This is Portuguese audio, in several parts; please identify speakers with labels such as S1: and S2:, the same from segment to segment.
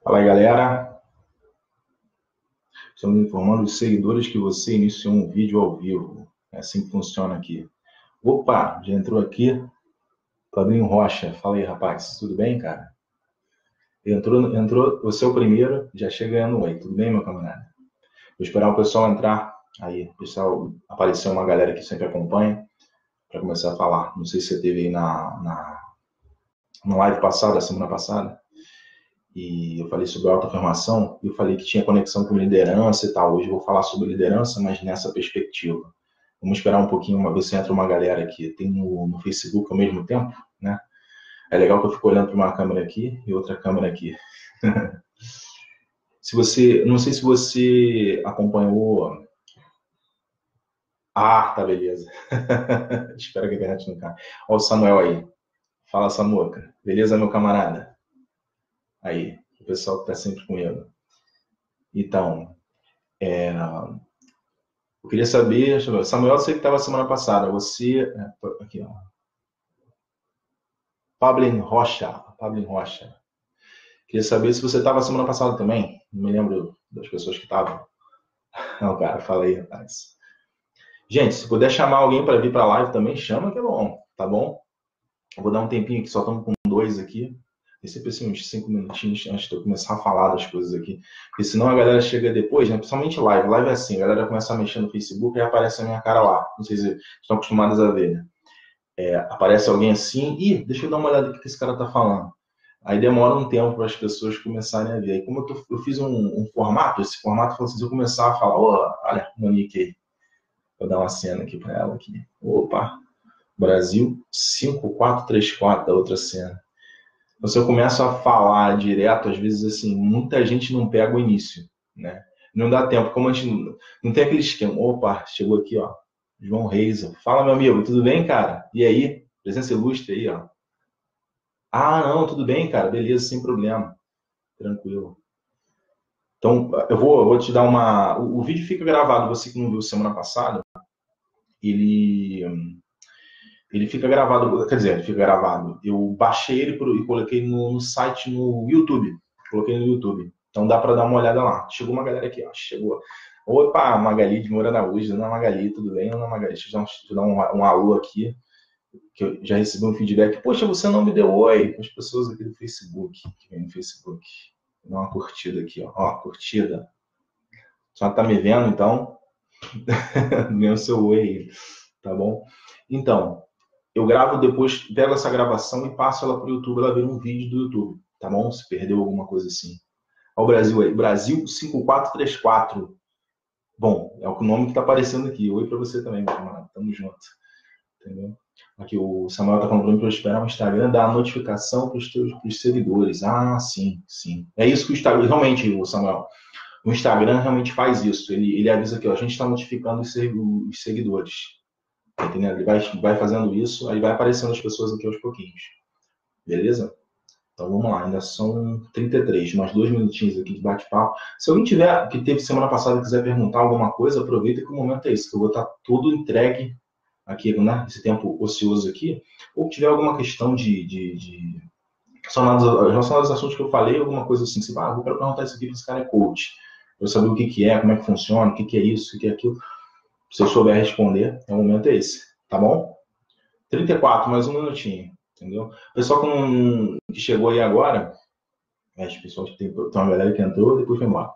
S1: Fala aí, galera. Estamos informando os seguidores que você iniciou um vídeo ao vivo. É assim que funciona aqui. Opa, já entrou aqui. Fabinho Rocha. Fala aí, rapaz. Tudo bem, cara? Entrou, você é o primeiro, já chega ganhando oi. Tudo bem, meu camarada? Vou esperar o pessoal entrar. Aí, o pessoal, apareceu uma galera que sempre acompanha para começar a falar. Não sei se você teve aí na live passada, semana passada. E eu falei sobre autoafirmação, e eu falei que tinha conexão com liderança e tal. Hoje eu vou falar sobre liderança, mas nessa perspectiva. Vamos esperar um pouquinho, ver se entra uma galera aqui. Tem no Facebook ao mesmo tempo, né? É legal que eu fico olhando para uma câmera aqui e outra câmera aqui. Não sei se você acompanhou. Ah, tá, beleza. Espero que a internet não caia. Olha o Samuel aí. Fala, Samuca. Beleza, meu camarada? Aí, o pessoal que tá sempre comigo. Então, eu queria saber, deixa eu ver, Samuel, você que estava semana passada, você, aqui ó, Pablin Rocha, queria saber se você estava semana passada também, não me lembro das pessoas que estavam. Não, cara, fala aí, rapaz. Gente, se puder chamar alguém para vir para a live também, chama que é bom, tá bom? Eu vou dar um tempinho aqui, só estamos com dois aqui, sempre assim, uns 5 minutinhos antes de eu começar a falar das coisas aqui, porque senão a galera chega depois, né? Principalmente live é assim, a galera começa a mexer no Facebook e aparece a minha cara lá, não sei se estão acostumados a ver, né? Aparece alguém assim, ih, deixa eu dar uma olhada no que esse cara tá falando. Aí demora um tempo para as pessoas começarem a ver. Aí como eu fiz um formato, esse formato falou assim, se eu começar a falar, olha, Monique aí, vou dar uma cena aqui para ela aqui. Opa, Brasil 5434 da outra cena. Então, se eu começo a falar direto, às vezes assim, muita gente não pega o início, né? Não dá tempo, como a gente não tem aquele esquema. Opa, chegou aqui, ó. João Reis. Fala, meu amigo, tudo bem, cara? E aí? Presença ilustre aí, ó. Ah, não, tudo bem, cara. Beleza, sem problema. Tranquilo. Então, eu vou te dar uma. O vídeo fica gravado, você que não viu semana passada, ele, ele fica gravado, quer dizer, ele fica gravado. Eu baixei ele e coloquei no site, no YouTube. Coloquei no YouTube. Então dá para dar uma olhada lá. Chegou uma galera aqui, ó. Chegou. Opa, Magali de Moura Araújo. Dona Magali, tudo bem? Dona Magali, deixa eu dar um alô aqui, que eu já recebi um feedback. Poxa, você não me deu oi. As pessoas aqui do Facebook, que vem no Facebook. Vou dar uma curtida aqui, ó. Ó, curtida. Só tá me vendo, então? Dê o seu oi aí, tá bom? Então, eu gravo depois, pego essa gravação e passo ela pro YouTube, ela vira um vídeo do YouTube, tá bom? Se perdeu alguma coisa assim. Olha o Brasil aí, Brasil 5434. Bom, é o nome que tá aparecendo aqui. Oi para você também, meu camarada. Tamo junto. Entendeu? Aqui o Samuel tá falando para eu esperar o Instagram dar a notificação para os seguidores. Ah, sim, sim. É isso que o Instagram, realmente, o Samuel, o Instagram realmente faz isso. Ele avisa aqui, ó, a gente está notificando os seguidores. Tá entendendo? Ele vai fazendo isso, aí vai aparecendo as pessoas aqui aos pouquinhos. Beleza? Então vamos lá, ainda são 33, mais 2 minutinhos aqui de bate-papo. Se alguém tiver, que teve semana passada, quiser perguntar alguma coisa, aproveita que o momento é esse, que eu vou estar tudo entregue aqui, né, esse tempo ocioso aqui, ou tiver alguma questão relacionada aos assuntos que eu falei, alguma coisa assim, eu vou perguntar isso aqui para esse cara é coach, para eu saber o que é, como é que funciona, o que é isso, o que é aquilo. Se eu souber responder, o momento é esse, tá bom? 34, mais um minutinho, entendeu? O pessoal que chegou aí agora, as pessoas tem uma galera que entrou, depois foi embora.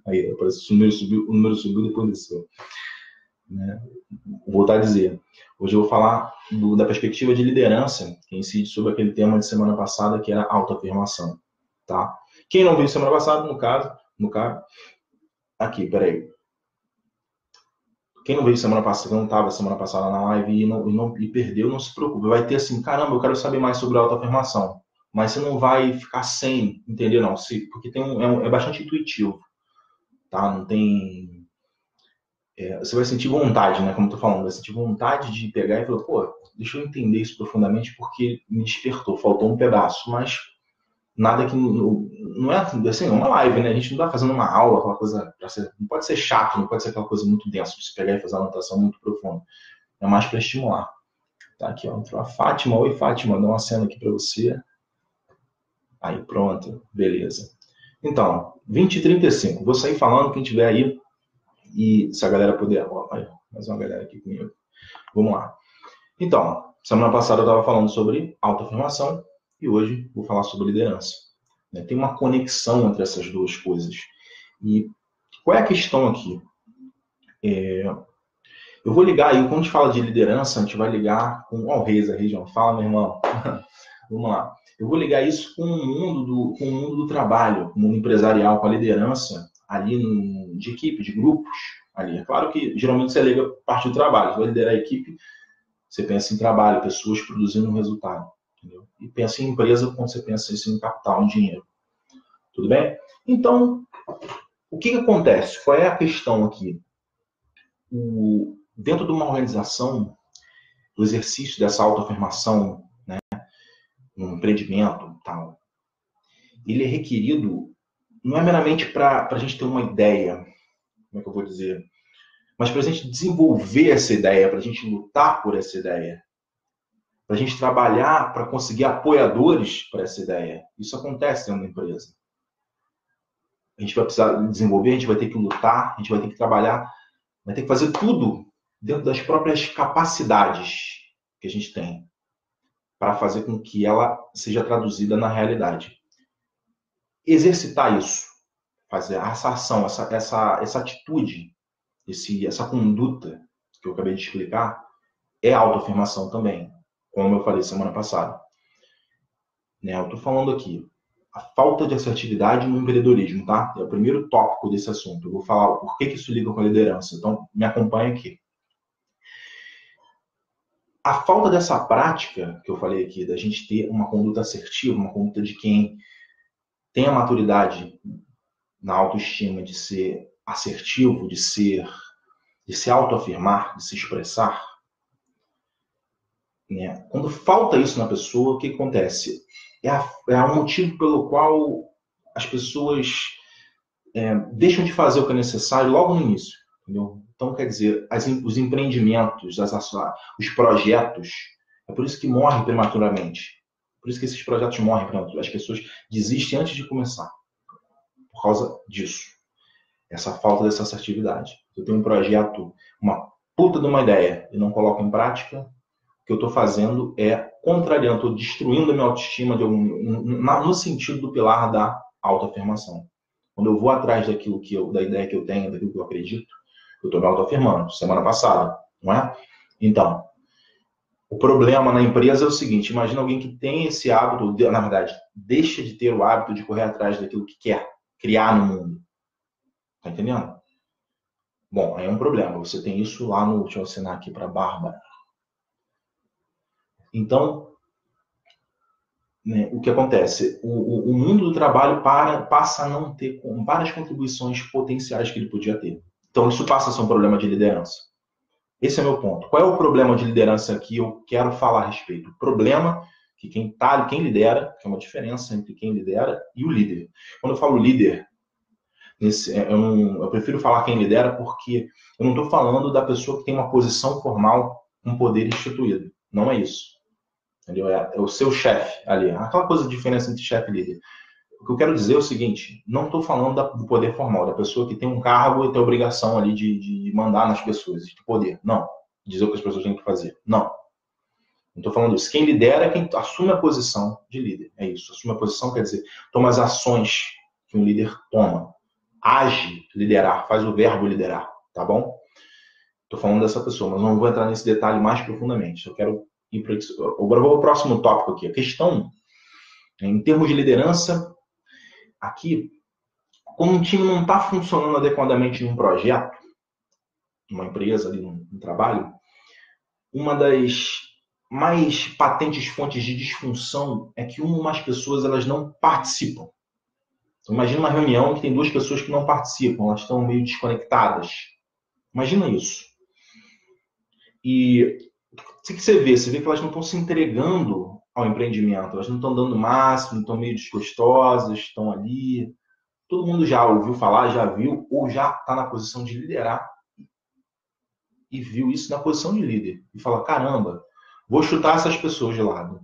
S1: Aí, parece que o número subiu, depois desceu. Né? Vou voltar a dizer, hoje eu vou falar da perspectiva de liderança, que incide sobre aquele tema de semana passada, que era autoafirmação, tá? Quem não viu semana passada, no caso, aqui, peraí. Quem não veio semana passada, não estava semana passada na live e perdeu, não se preocupe. Vai ter assim, caramba, eu quero saber mais sobre autoafirmação. Mas você não vai ficar sem, entendeu? Não, porque é bastante intuitivo, tá? Não tem... você vai sentir vontade, né? Como eu tô falando, vai sentir vontade de pegar e falar, pô, deixa eu entender isso profundamente porque me despertou, faltou um pedaço, mas nada que não é assim, é uma live, né? A gente não tá fazendo uma aula, aquela coisa não pode ser chato, não pode ser aquela coisa muito densa, você pegar e fazer uma anotação muito profunda. É mais para estimular. Tá aqui, ó, entrou a Fátima. Oi, Fátima, dá uma cena aqui para você. Aí, pronto, beleza. Então, 20h35. Vou sair falando, quem tiver aí, e se a galera puder... Olha, mais uma galera aqui comigo. Vamos lá. Então, semana passada eu estava falando sobre autoafirmação e hoje vou falar sobre liderança. Tem uma conexão entre essas duas coisas. E qual é a questão aqui? Eu vou ligar aí, quando a gente fala de liderança, a gente vai ligar com o Reis, a região. Fala, meu irmão. Vamos lá. Eu vou ligar isso com o mundo do trabalho, com o mundo empresarial, com a liderança ali de equipe, de grupos. Ali. É claro que geralmente você liga parte do trabalho. Você vai liderar a equipe, você pensa em trabalho, pessoas produzindo um resultado. Entendeu? E pensa em empresa quando você pensa em capital, em dinheiro. Tudo bem? Então, o que acontece? Qual é a questão aqui? Dentro de uma organização, o exercício dessa autoafirmação, né, um empreendimento, tal, ele é requerido, não é meramente para a gente ter uma ideia, como é que eu vou dizer, mas para a gente desenvolver essa ideia, para a gente lutar por essa ideia, para a gente trabalhar para conseguir apoiadores para essa ideia. Isso acontece dentro da empresa. A gente vai precisar desenvolver, a gente vai ter que lutar, a gente vai ter que trabalhar, vai ter que fazer tudo dentro das próprias capacidades que a gente tem para fazer com que ela seja traduzida na realidade. Exercitar isso, fazer essa ação, essa atitude, essa conduta que eu acabei de explicar, é autoafirmação também, como eu falei semana passada. Eu estou falando aqui, a falta de assertividade no empreendedorismo, tá? É o primeiro tópico desse assunto. Eu vou falar o porquê que isso liga com a liderança. Então, me acompanha aqui. A falta dessa prática que eu falei aqui, da gente ter uma conduta assertiva, uma conduta de quem tem a maturidade na autoestima de ser assertivo, de se autoafirmar, de se expressar, né? Quando falta isso na pessoa, o que acontece? É um motivo pelo qual as pessoas deixam de fazer o que é necessário logo no início. Entendeu? Então, quer dizer, os empreendimentos, os projetos, é por isso que morrem prematuramente. Por isso que esses projetos morrem prematuramente. As pessoas desistem antes de começar. Por causa disso. Essa falta dessa assertividade. Eu tenho um projeto, uma puta de uma ideia, e não coloco em prática, o que eu estou fazendo é contrariando, estou destruindo a minha autoestima no sentido do pilar da autoafirmação. Quando eu vou atrás daquilo da ideia que eu tenho, daquilo que eu acredito, eu estou me autoafirmando. Semana passada, não é? Então, o problema na empresa é o seguinte: imagina alguém que tem esse hábito, na verdade, deixa de ter o hábito de correr atrás daquilo que quer criar no mundo. Tá entendendo? Bom, aí é um problema. Você tem isso lá no... Deixa eu assinar aqui para a Bárbara. Então, né, o que acontece? O mundo do trabalho passa a não ter várias contribuições potenciais que ele podia ter. Então, isso passa a ser um problema de liderança. Esse é o meu ponto. Qual é o problema de liderança que eu quero falar a respeito? O problema que quem lidera, que é uma diferença entre quem lidera e o líder. Quando eu falo líder, eu prefiro falar quem lidera porque eu não estou falando da pessoa que tem uma posição formal, um poder instituído. Não é isso. Entendeu? É o seu chefe ali. Aquela coisa de diferença entre chefe e líder. O que eu quero dizer é o seguinte: não estou falando do poder formal, da pessoa que tem um cargo e tem a obrigação ali de mandar nas pessoas, de poder. Não. Dizer o que as pessoas têm que fazer. Não. Não estou falando isso. Quem lidera é quem assume a posição de líder. É isso. Assume a posição quer dizer, toma as ações que um líder toma. Age, liderar, faz o verbo liderar, tá bom? Estou falando dessa pessoa, mas não vou entrar nesse detalhe mais profundamente. Eu quero ir para isso. Agora vou para o próximo tópico aqui. A questão, em termos de liderança, aqui, quando um time não está funcionando adequadamente em um projeto, numa empresa, ali, num trabalho, uma das mais patentes fontes de disfunção é que uma ou mais pessoas elas não participam. Então, imagina uma reunião que tem duas pessoas que não participam, elas estão meio desconectadas. Imagina isso. E o que você vê? Você vê que elas não estão se entregando ao empreendimento, elas não estão dando o máximo, estão meio desgostosas, estão ali. Todo mundo já ouviu falar, já viu, ou já está na posição de liderar e viu isso na posição de líder. E fala, caramba, vou chutar essas pessoas de lado.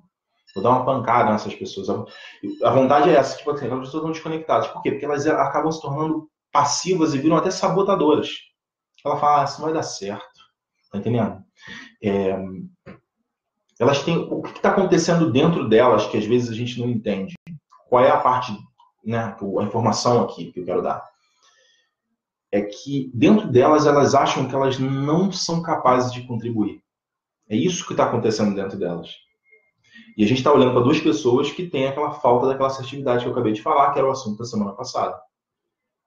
S1: Vou dar uma pancada nessas pessoas. A vontade é essa, tipo assim, as pessoas estão desconectadas. Por quê? Porque elas acabam se tornando passivas e viram até sabotadoras. Ela fala, isso não vai dar certo. Tá entendendo? Elas têm. O que está acontecendo dentro delas que às vezes a gente não entende? Qual é a parte, né, a informação aqui que eu quero dar? É que dentro delas, elas acham que elas não são capazes de contribuir. É isso que está acontecendo dentro delas. E a gente está olhando para duas pessoas que têm aquela falta daquela assertividade que eu acabei de falar, que era o assunto da semana passada.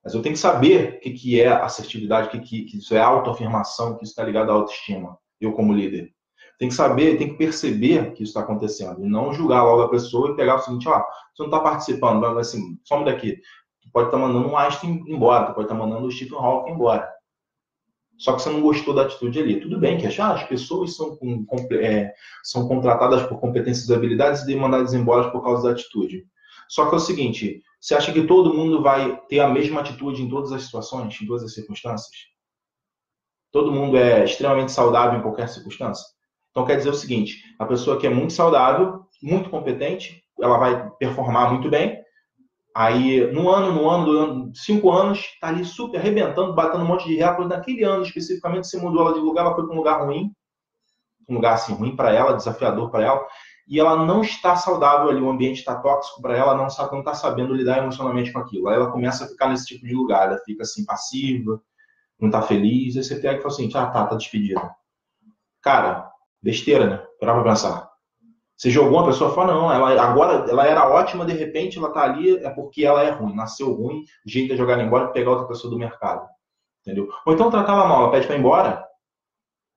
S1: Mas eu tenho que saber o que é assertividade, que isso é autoafirmação, que isso está ligado à autoestima, eu como líder. Tem que saber, tem que perceber que isso está acontecendo. E não julgar logo a pessoa e pegar o seguinte, ó, você não está participando, vai assim, some daqui. Tu pode estar mandando um Einstein embora, tu pode estar mandando o Stephen Hawking embora. Só que você não gostou da atitude ali. Tudo bem que as pessoas são contratadas por competências e habilidades e mandadas embora por causa da atitude. Só que é o seguinte, você acha que todo mundo vai ter a mesma atitude em todas as situações, em todas as circunstâncias? Todo mundo é extremamente saudável em qualquer circunstância? Então quer dizer o seguinte, a pessoa que é muito saudável, muito competente, ela vai performar muito bem. Aí, no ano, 5 anos, tá ali super arrebentando, batendo um monte de recorde. Naquele ano, especificamente, você mudou ela de lugar, ela foi para um lugar ruim. Um lugar assim, ruim para ela, desafiador para ela. E ela não está saudável ali, o ambiente está tóxico para ela, não está sabendo lidar emocionalmente com aquilo. Aí ela começa a ficar nesse tipo de lugar, ela fica assim, passiva, não está feliz. Aí você pega e fala assim, tá despedida. Cara, besteira, né? Para pensar. Você jogou uma pessoa e fala, não, agora ela era ótima, de repente ela tá ali, é porque ela é ruim, nasceu ruim, o jeito é jogar ela embora e pegar outra pessoa do mercado. Entendeu? Ou então tratar ela mal, ela pede para ir embora,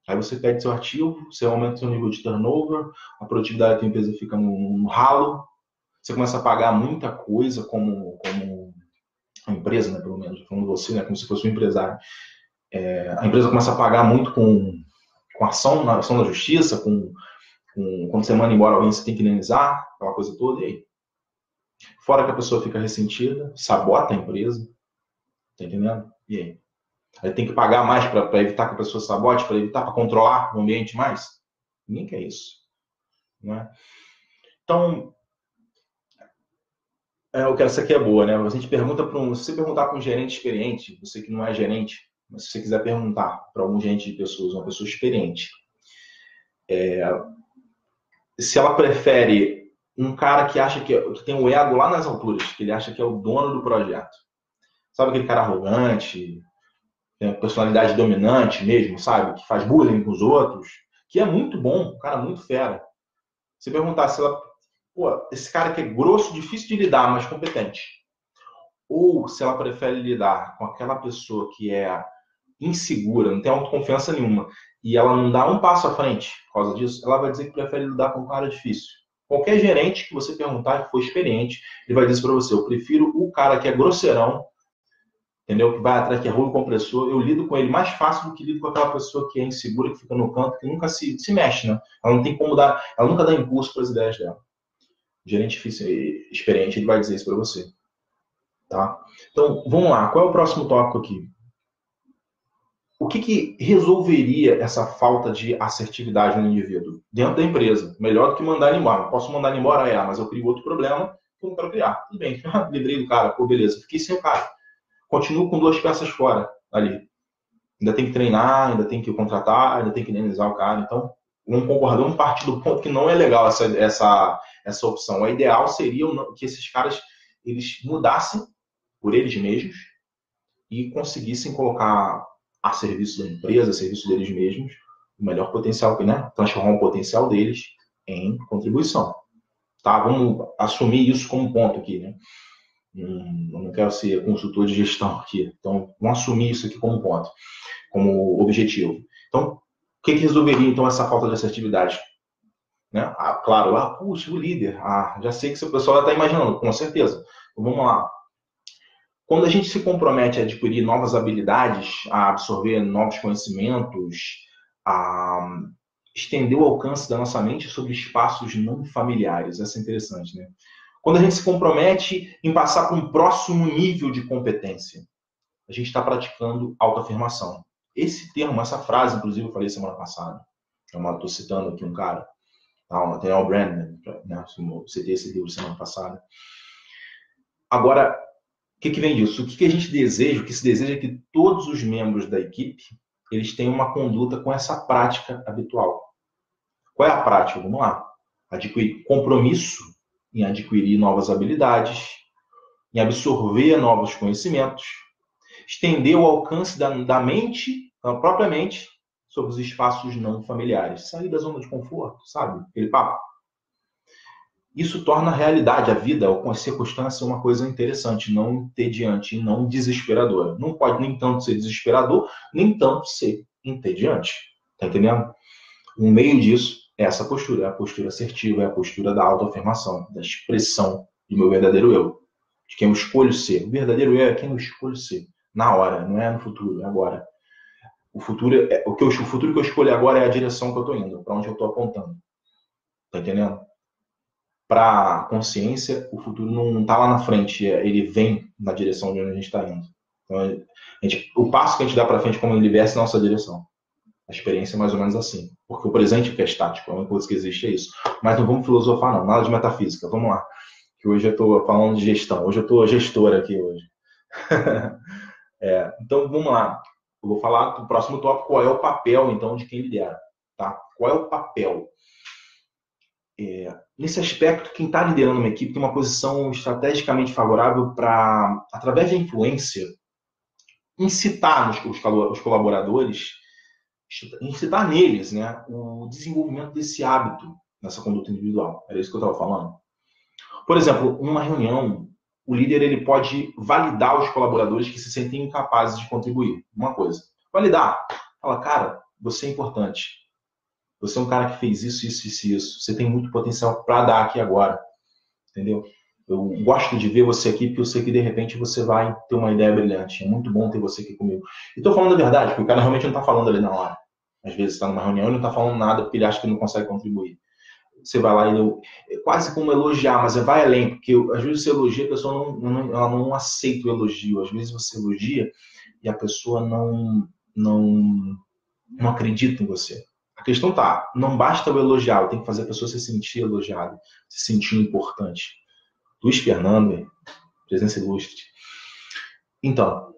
S1: aí você pede seu ativo, você aumenta seu nível de turnover, a produtividade da tua empresa fica no ralo, você começa a pagar muita coisa como a empresa, né, pelo menos, falando você, né, como se fosse um empresário. A empresa começa a pagar muito com ação da justiça, quando você manda embora alguém, você tem que indenizar, aquela coisa toda, e aí? Fora que a pessoa fica ressentida, sabota a empresa, tá entendendo? E aí? Aí tem que pagar mais para evitar que a pessoa sabote, para controlar o ambiente mais? Ninguém quer isso. Né? Então, essa aqui é boa, né? A gente pergunta se você perguntar para um gerente experiente, você que não é gerente, mas se você quiser perguntar para algum gerente de pessoas, uma pessoa experiente, se ela prefere um cara que acha que tem o ego lá nas alturas, que ele acha que é o dono do projeto. Sabe aquele cara arrogante, tem personalidade dominante mesmo, sabe? Que faz bullying com os outros, que é muito bom, um cara muito fera. Se perguntar se ela, esse cara que é grosso, difícil de lidar, mas competente. Ou se ela prefere lidar com aquela pessoa que é insegura, não tem autoconfiança nenhuma, e ela não dá um passo à frente por causa disso, ela vai dizer que prefere lidar com um cara difícil. Qualquer gerente que você perguntar que for experiente, ele vai dizer para você, eu prefiro o cara que é grosseirão, entendeu? Que vai atrás, que é rolo compressor, eu lido com ele mais fácil do que lido com aquela pessoa que é insegura, que fica no canto, que nunca se mexe, né? Ela não tem como dar, ela nunca dá impulso para as ideias dela. O gerente experiente, ele vai dizer isso para você. Tá? Então, vamos lá. Qual é o próximo tópico aqui? O que resolveria essa falta de assertividade no indivíduo? Dentro da empresa. Melhor do que mandar ele embora. Posso mandar ele embora? Mas eu crio outro problema que eu não quero criar. Tudo bem, livrei do cara. Pô, beleza. Fiquei sem o cara. Continuo com 2 peças fora ali. Ainda tem que treinar, ainda tem que contratar, ainda tem que indenizar o cara. Então, vamos partir do ponto que não é legal essa opção. O ideal seria que esses caras eles mudassem por eles mesmos e conseguissem colocar a serviço da empresa, a serviço deles mesmos, o melhor potencial, né? Transformar o potencial deles em contribuição. Tá? Vamos assumir isso como ponto aqui, né? Eu não quero ser consultor de gestão aqui, então vamos assumir isso aqui como ponto, como objetivo. Então, o que resolveria então essa falta de assertividade? Né? Claro, puxa, o líder, já sei que o pessoal já está imaginando, com certeza. Então, vamos lá. Quando a gente se compromete a adquirir novas habilidades, a absorver novos conhecimentos, a estender o alcance da nossa mente sobre espaços não familiares, isso é interessante, né? Quando a gente se compromete em passar para um próximo nível de competência, a gente está praticando autoafirmação. Esse termo, essa frase, inclusive, eu falei semana passada. Estou citando aqui um cara. Tá? Tem o Brand, né? Citei esse livro semana passada. Agora, o que vem disso? O que a gente deseja, o que se deseja é que todos os membros da equipe eles tenham uma conduta com essa prática habitual. Qual é a prática? Vamos lá. Adquirir compromisso em adquirir novas habilidades, em absorver novos conhecimentos, estender o alcance da mente, da própria mente, sobre os espaços não familiares. Sair da zona de conforto, sabe? Aquele papo. Isso torna a realidade, a vida, a circunstância, uma coisa interessante, não entediante, não desesperadora. Não pode nem tanto ser desesperador, nem tanto ser entediante. Tá entendendo? No meio disso, é essa postura, é a postura assertiva, é a postura da autoafirmação, da expressão do meu verdadeiro eu, de quem eu escolho ser. O verdadeiro eu é quem eu escolho ser, na hora, não é no futuro, é agora. O futuro que eu escolho agora é a direção que eu estou indo, para onde eu estou apontando. Tá entendendo? Para a consciência, o futuro não está lá na frente, ele vem na direção de onde a gente está indo. Então, o passo que a gente dá para frente como ele libera é a nossa direção. A experiência é mais ou menos assim. Porque o presente que é estático, a única coisa que existe é isso. Mas não vamos filosofar, não. Nada de metafísica. Vamos lá. Que hoje eu estou falando de gestão. Hoje eu estou gestor aqui hoje. Então, vamos lá. Eu vou falar do próximo tópico, qual é o papel, então, de quem lidera. Tá? Qual é o papel? Nesse aspecto, quem está liderando uma equipe tem uma posição estrategicamente favorável para, através da influência, incitar os colaboradores, incitar neles, né, o desenvolvimento desse hábito nessa conduta individual. Era isso que eu estava falando. Por exemplo, numa reunião, o líder ele pode validar os colaboradores que se sentem incapazes de contribuir. Uma coisa. Validar. Fala, cara, você é importante. Você é um cara que fez isso, isso, isso, isso. Você tem muito potencial para dar aqui agora. Entendeu? Eu gosto de ver você aqui, porque eu sei que de repente você vai ter uma ideia brilhante. É muito bom ter você aqui comigo. E estou falando a verdade, porque o cara realmente não está falando ali na hora. Às vezes está numa reunião e não está falando nada porque ele acha que não consegue contribuir. Você vai lá e é quase como elogiar, mas vai além, porque às vezes você elogia, a pessoa ela não aceita o elogio. Às vezes você elogia e a pessoa não acredita em você. A questão tá, não basta o elogiar, tem que fazer a pessoa se sentir elogiada, se sentir importante. Luiz Fernando, presença ilustre. Então,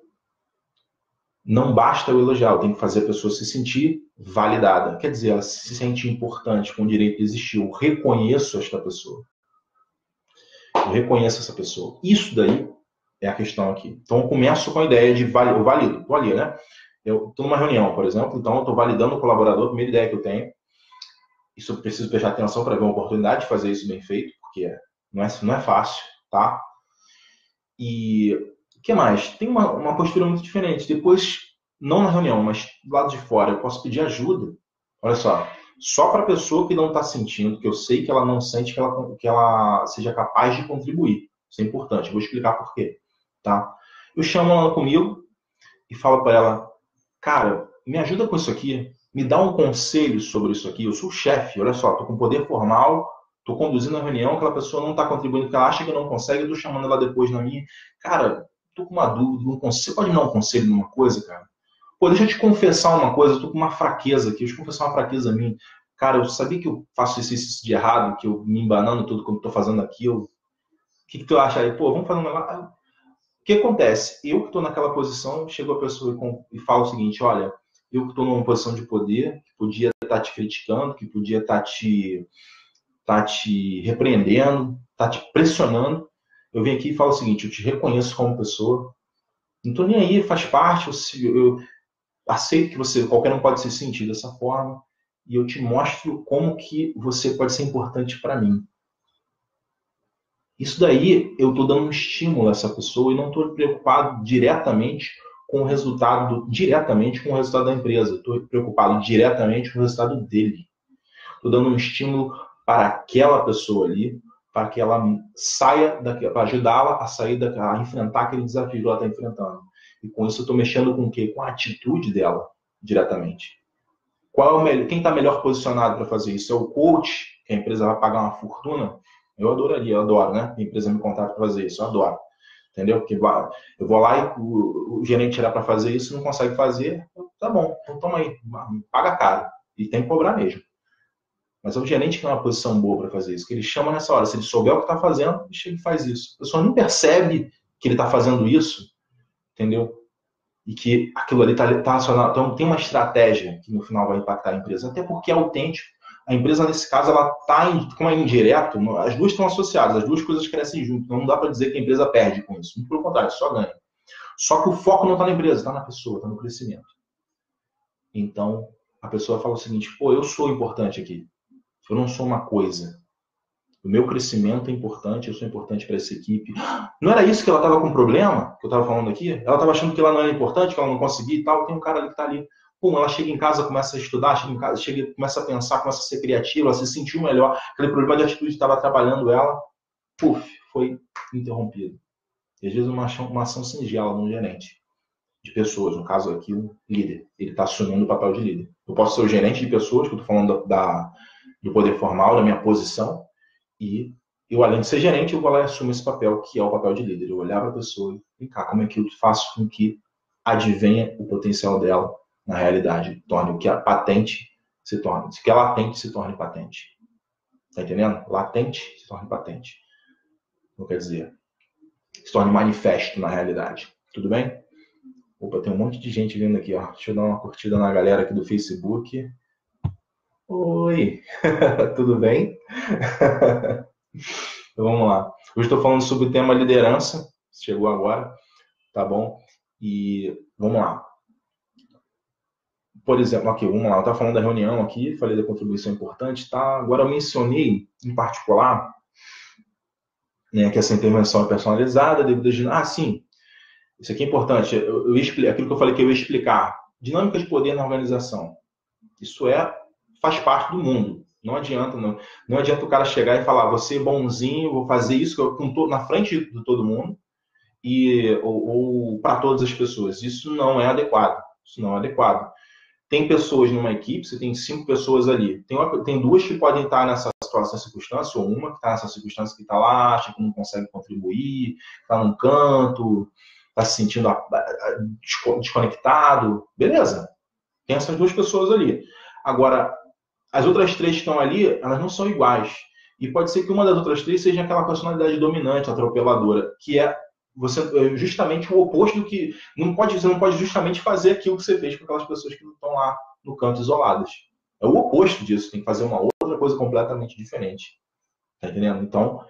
S1: não basta o elogiar, tem que fazer a pessoa se sentir validada. Quer dizer, ela se sente importante, com o direito de existir. Eu reconheço esta pessoa. Eu reconheço essa pessoa. Isso daí é a questão aqui. Então, eu começo com a ideia de eu valido. Estou ali, né? Eu estou numa reunião, por exemplo, então eu estou validando o colaborador, a primeira ideia que eu tenho. Isso eu preciso prestar atenção para ver uma oportunidade de fazer isso bem feito, porque não é fácil, tá? E o que mais? Tem uma postura muito diferente. Depois, não na reunião, mas do lado de fora, eu posso pedir ajuda. Olha só para a pessoa que não está sentindo, que eu sei que ela não sente que ela seja capaz de contribuir. Isso é importante, eu vou explicar por quê. Tá? Eu chamo ela comigo e falo para ela, cara, me ajuda com isso aqui, me dá um conselho sobre isso aqui, eu sou o chefe, olha só, estou com poder formal, estou conduzindo a reunião, aquela pessoa não está contribuindo porque ela acha que não consegue, eu estou chamando ela depois na minha, cara, estou com uma dúvida, você pode me dar um conselho numa coisa, cara? Pô, deixa eu te confessar uma coisa, eu tô com uma fraqueza aqui, deixa eu te confessar uma fraqueza minha. Cara, eu sabia que eu faço isso de errado, que eu me embanando tudo quando eu tô fazendo aquilo. O que tu acha aí? Pô, vamos fazer um negócio. O que acontece? Eu que tô naquela posição, chego a pessoa e falo o seguinte, olha, eu que tô numa posição de poder, que podia estar te criticando, que podia estar te repreendendo, tá te pressionando. Eu venho aqui e falo o seguinte, eu te reconheço como pessoa, não tô nem aí, faz parte, eu aceito que qualquer um pode se sentir dessa forma e eu te mostro como que você pode ser importante para mim. Isso daí eu estou dando um estímulo a essa pessoa e não estou preocupado diretamente com o resultado da empresa. Estou preocupado diretamente com o resultado dele. Estou dando um estímulo para aquela pessoa ali, para que ela saia para ajudá-la a enfrentar aquele desafio que ela está enfrentando. E com isso eu estou mexendo com o quê? Com a atitude dela, diretamente. Quem está melhor posicionado para fazer isso? É o coach, que a empresa vai pagar uma fortuna? Eu adoro, né? A empresa me contrata para fazer isso, eu adoro. Entendeu? Porque eu vou lá e o gerente era para fazer isso, não consegue fazer, tá bom, então toma aí, paga caro. E tem que cobrar mesmo. Mas é o gerente que é uma posição boa para fazer isso, que ele chama nessa hora. Se ele souber o que está fazendo, ele chega e faz isso. A pessoa não percebe que ele está fazendo isso, entendeu? E que aquilo ali está relacionado. Então, tem uma estratégia que no final vai impactar a empresa, até porque é autêntico. A empresa, nesse caso, ela está, como é indireto, as duas estão associadas, as duas coisas crescem junto. Então, não dá para dizer que a empresa perde com isso. Muito pelo contrário, só ganha. Só que o foco não está na empresa, está na pessoa, está no crescimento. Então, a pessoa fala o seguinte, pô, eu sou importante aqui. Eu não sou uma coisa. O meu crescimento é importante, eu sou importante para essa equipe. Não era isso que ela estava com problema, que eu estava falando aqui? Ela estava achando que ela não era importante, que ela não conseguia e tal. Tem um cara ali que está ali. Pum, ela chega em casa, começa a estudar, chega em casa, começa a pensar, começa a ser criativa, ela se sentiu melhor. Aquele problema de atitude que estava atrapalhando ela, puf, foi interrompido. E às vezes uma ação singela de um gerente de pessoas, no caso aqui, o líder. Ele está assumindo o papel de líder. Eu posso ser o gerente de pessoas, que eu estou falando do poder formal, da minha posição, e eu, além de ser gerente, eu vou lá e assumo esse papel, que é o papel de líder. Eu olhar para a pessoa e ficar como é que eu faço com que advenha o potencial dela na realidade, torne o que é patente se torne, o que é latente se torne patente. Tá entendendo? Latente se torne patente. Não quer dizer, se torne manifesto na realidade. Tudo bem? Opa, tem um monte de gente vindo aqui, ó. Deixa eu dar uma curtida na galera aqui do Facebook. Oi, tudo bem? Então vamos lá. Hoje estou falando sobre o tema liderança. Chegou agora, tá bom? E vamos lá. Por exemplo, aqui, vamos lá. Eu estava falando da reunião aqui, falei da contribuição importante, tá? Agora eu mencionei, em particular, né, que essa intervenção é personalizada, devido a... sim, isso aqui é importante. Aquilo que eu falei que eu ia explicar. Dinâmica de poder na organização. Isso faz parte do mundo. Não adianta, não adianta o cara chegar e falar, você é bonzinho, vou fazer isso na frente de todo mundo ou para todas as pessoas. Isso não é adequado. Isso não é adequado. Tem pessoas numa equipe, você tem 5 pessoas ali. Tem 2 que podem estar nessa situação, circunstância, ou uma que está nessa circunstância que está lá, acha que não consegue contribuir, está num canto, está se sentindo desconectado. Beleza. Tem essas 2 pessoas ali. Agora, as outras 3 que estão ali, elas não são iguais. E pode ser que uma das outras 3 seja aquela personalidade dominante, atropeladora, que é justamente o oposto do que... Você não pode justamente fazer aquilo que você fez com aquelas pessoas que estão lá no canto isoladas. É o oposto disso, tem que fazer uma outra coisa completamente diferente. Tá entendendo? Então,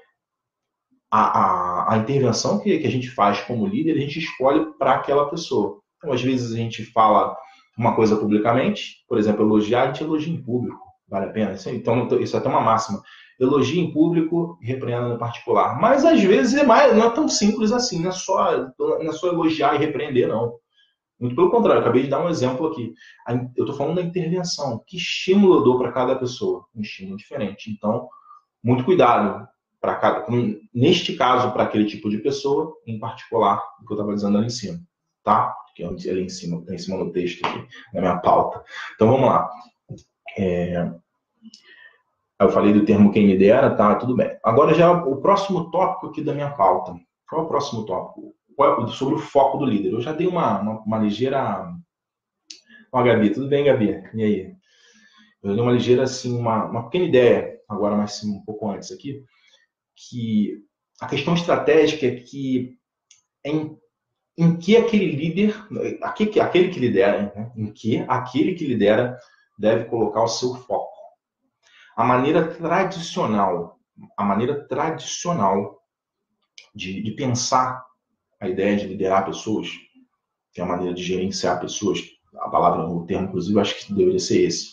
S1: a intervenção que a gente faz como líder, a gente escolhe para aquela pessoa. Então, às vezes a gente fala uma coisa publicamente, por exemplo, elogiar, a gente elogia em público, vale a pena. Então, isso é até uma máxima. Elogie em público e repreenda no particular. Mas, às vezes, não é tão simples assim, não é só elogiar e repreender, não. Muito pelo contrário, eu acabei de dar um exemplo aqui. Eu estou falando da intervenção. Que estímulo eu dou para cada pessoa? Um estímulo diferente. Então, muito cuidado. Neste caso, para aquele tipo de pessoa, em particular, o que eu estava dizendo ali em cima. Tá? Que é ali em cima, está em cima no texto aqui, na minha pauta. Então vamos lá. Eu falei do termo quem lidera, tá? Tudo bem. Agora já o próximo tópico aqui da minha pauta. Qual é o próximo tópico? Sobre o foco do líder. Eu já dei uma ligeira... Ó, Gabi, tudo bem, Gabi? E aí? Eu dei uma ligeira, assim, uma pequena ideia, agora mais um pouco antes aqui, que a questão estratégica é que em que aquele líder, aquele que lidera, né? Em que aquele que lidera deve colocar o seu foco. A maneira tradicional de pensar a ideia de liderar pessoas, que é a maneira de gerenciar pessoas, a palavra, o termo, inclusive, eu acho que deveria ser esse.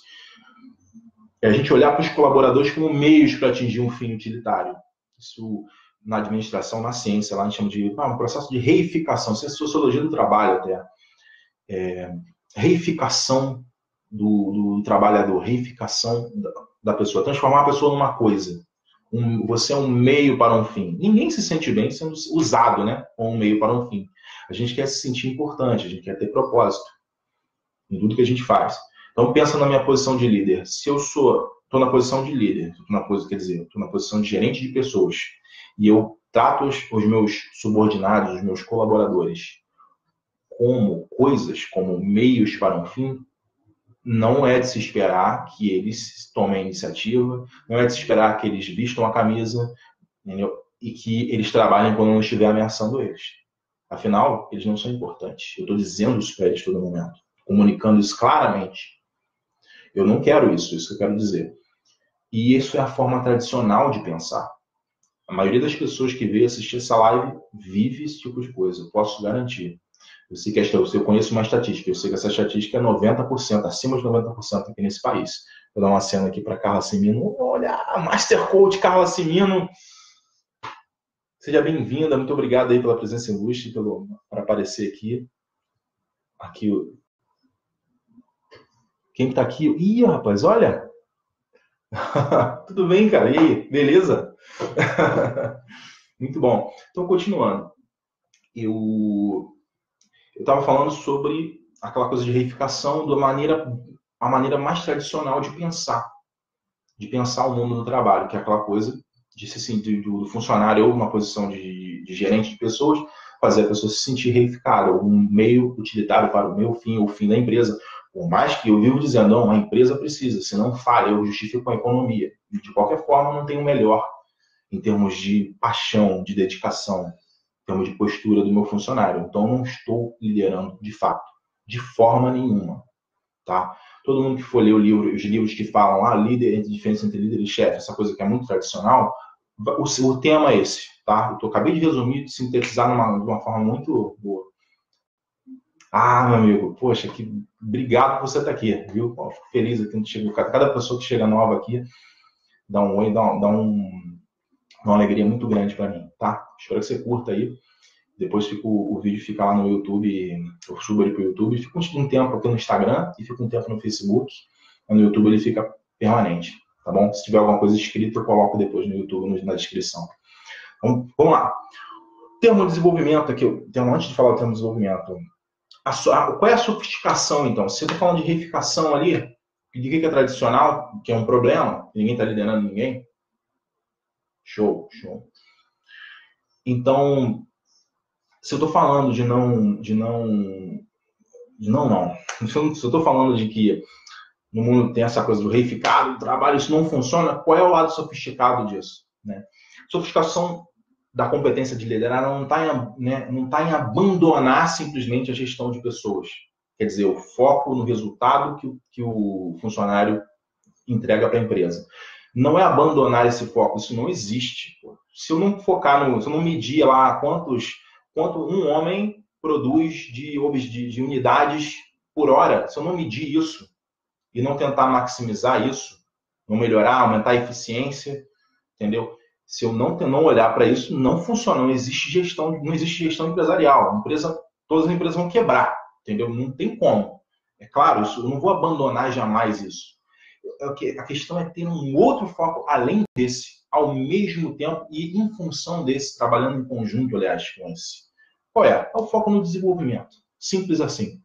S1: É a gente olhar para os colaboradores como meios para atingir um fim utilitário. Isso, na administração, na ciência, lá a gente chama de um processo de reificação, isso é sociologia do trabalho até. Reificação do trabalhador, reificação da pessoa, transformar a pessoa numa coisa. Você é um meio para um fim. Ninguém se sente bem sendo usado, né, como um meio para um fim. A gente quer se sentir importante, a gente quer ter propósito em tudo que a gente faz. Então, pensa na minha posição de líder. Se eu estou na posição de líder, estou na posição de gerente de pessoas, e eu trato os meus subordinados, os meus colaboradores, como coisas, como meios para um fim, não é de se esperar que eles tomem a iniciativa, não é de se esperar que eles vistam a camisa, entendeu? E que eles trabalhem quando não estiver ameaçando eles. Afinal, eles não são importantes. Eu estou dizendo isso para eles todo momento, comunicando isso claramente. Eu não quero isso, isso que eu quero dizer. E isso é a forma tradicional de pensar. A maioria das pessoas que veio assistir essa live vive esse tipo de coisa, eu posso garantir. Eu conheço uma estatística, eu sei que essa estatística é 90%, acima de 90% aqui nesse país. Vou dar uma cena aqui para Carla Cimino. Olha, Master Coach Carla Cimino. Seja bem-vinda, muito obrigado aí pela presença ilustre, por aparecer aqui. Aqui, quem que tá aqui? Ih, rapaz, olha! Tudo bem, cara? E aí, beleza? Muito bom. Então, continuando. Eu estava falando sobre aquela coisa de reificação, a maneira mais tradicional de pensar o mundo do trabalho, que é aquela coisa do funcionário ou uma posição de gerente de pessoas, fazer a pessoa se sentir reificada, um meio utilitário para o meu fim ou o fim da empresa. Por mais que eu vivo dizendo, não, a empresa precisa, se não falha, eu justifico a economia. E de qualquer forma, não tem o melhor em termos de paixão, de dedicação, em termos de postura do meu funcionário. Então, não estou liderando de fato, de forma nenhuma. Tá? Todo mundo que for ler os livros que falam líder, diferença entre líder e chefe, essa coisa que é muito tradicional, o tema é esse. Tá? Eu acabei de resumir, de sintetizar de uma forma muito boa. Meu amigo, poxa, obrigado por você estar aqui, viu? Eu fico feliz aqui, cada pessoa que chega nova aqui dá um oi, dá uma alegria muito grande para mim, tá? Espero que você curta aí. Depois o vídeo fica lá no YouTube, eu subo ele para o YouTube, fica um tempo aqui no Instagram e fica um tempo no Facebook. No YouTube ele fica permanente, tá bom? Se tiver alguma coisa escrita, eu coloco depois no YouTube, na descrição. Então, vamos lá. Termo de desenvolvimento aqui, antes de falar do termo de desenvolvimento, qual é a sofisticação, então? Se eu estou falando de reificação ali, de que é tradicional, que é um problema, ninguém está liderando ninguém. Show. Então, se eu estou falando se eu estou falando de que no mundo tem essa coisa do reificado, do trabalho, isso não funciona, qual é o lado sofisticado disso? Né? Sofisticação da competência de liderar não está em abandonar simplesmente a gestão de pessoas. Quer dizer, o foco no resultado que o funcionário entrega para a empresa. Não é abandonar esse foco, isso não existe. Pô. Se eu não focar se eu não medir lá quanto um homem produz de unidades por hora, se eu não medir isso e não tentar maximizar isso, não melhorar, aumentar a eficiência, entendeu? Se eu não olhar para isso, não funciona, não existe gestão empresarial. Todas as empresas vão quebrar, entendeu? Não tem como. É claro, eu não vou abandonar jamais isso. A questão é ter um outro foco além desse, ao mesmo tempo e em função desse, trabalhando em conjunto, aliás, com esse. Qual é? É o foco no desenvolvimento. Simples assim.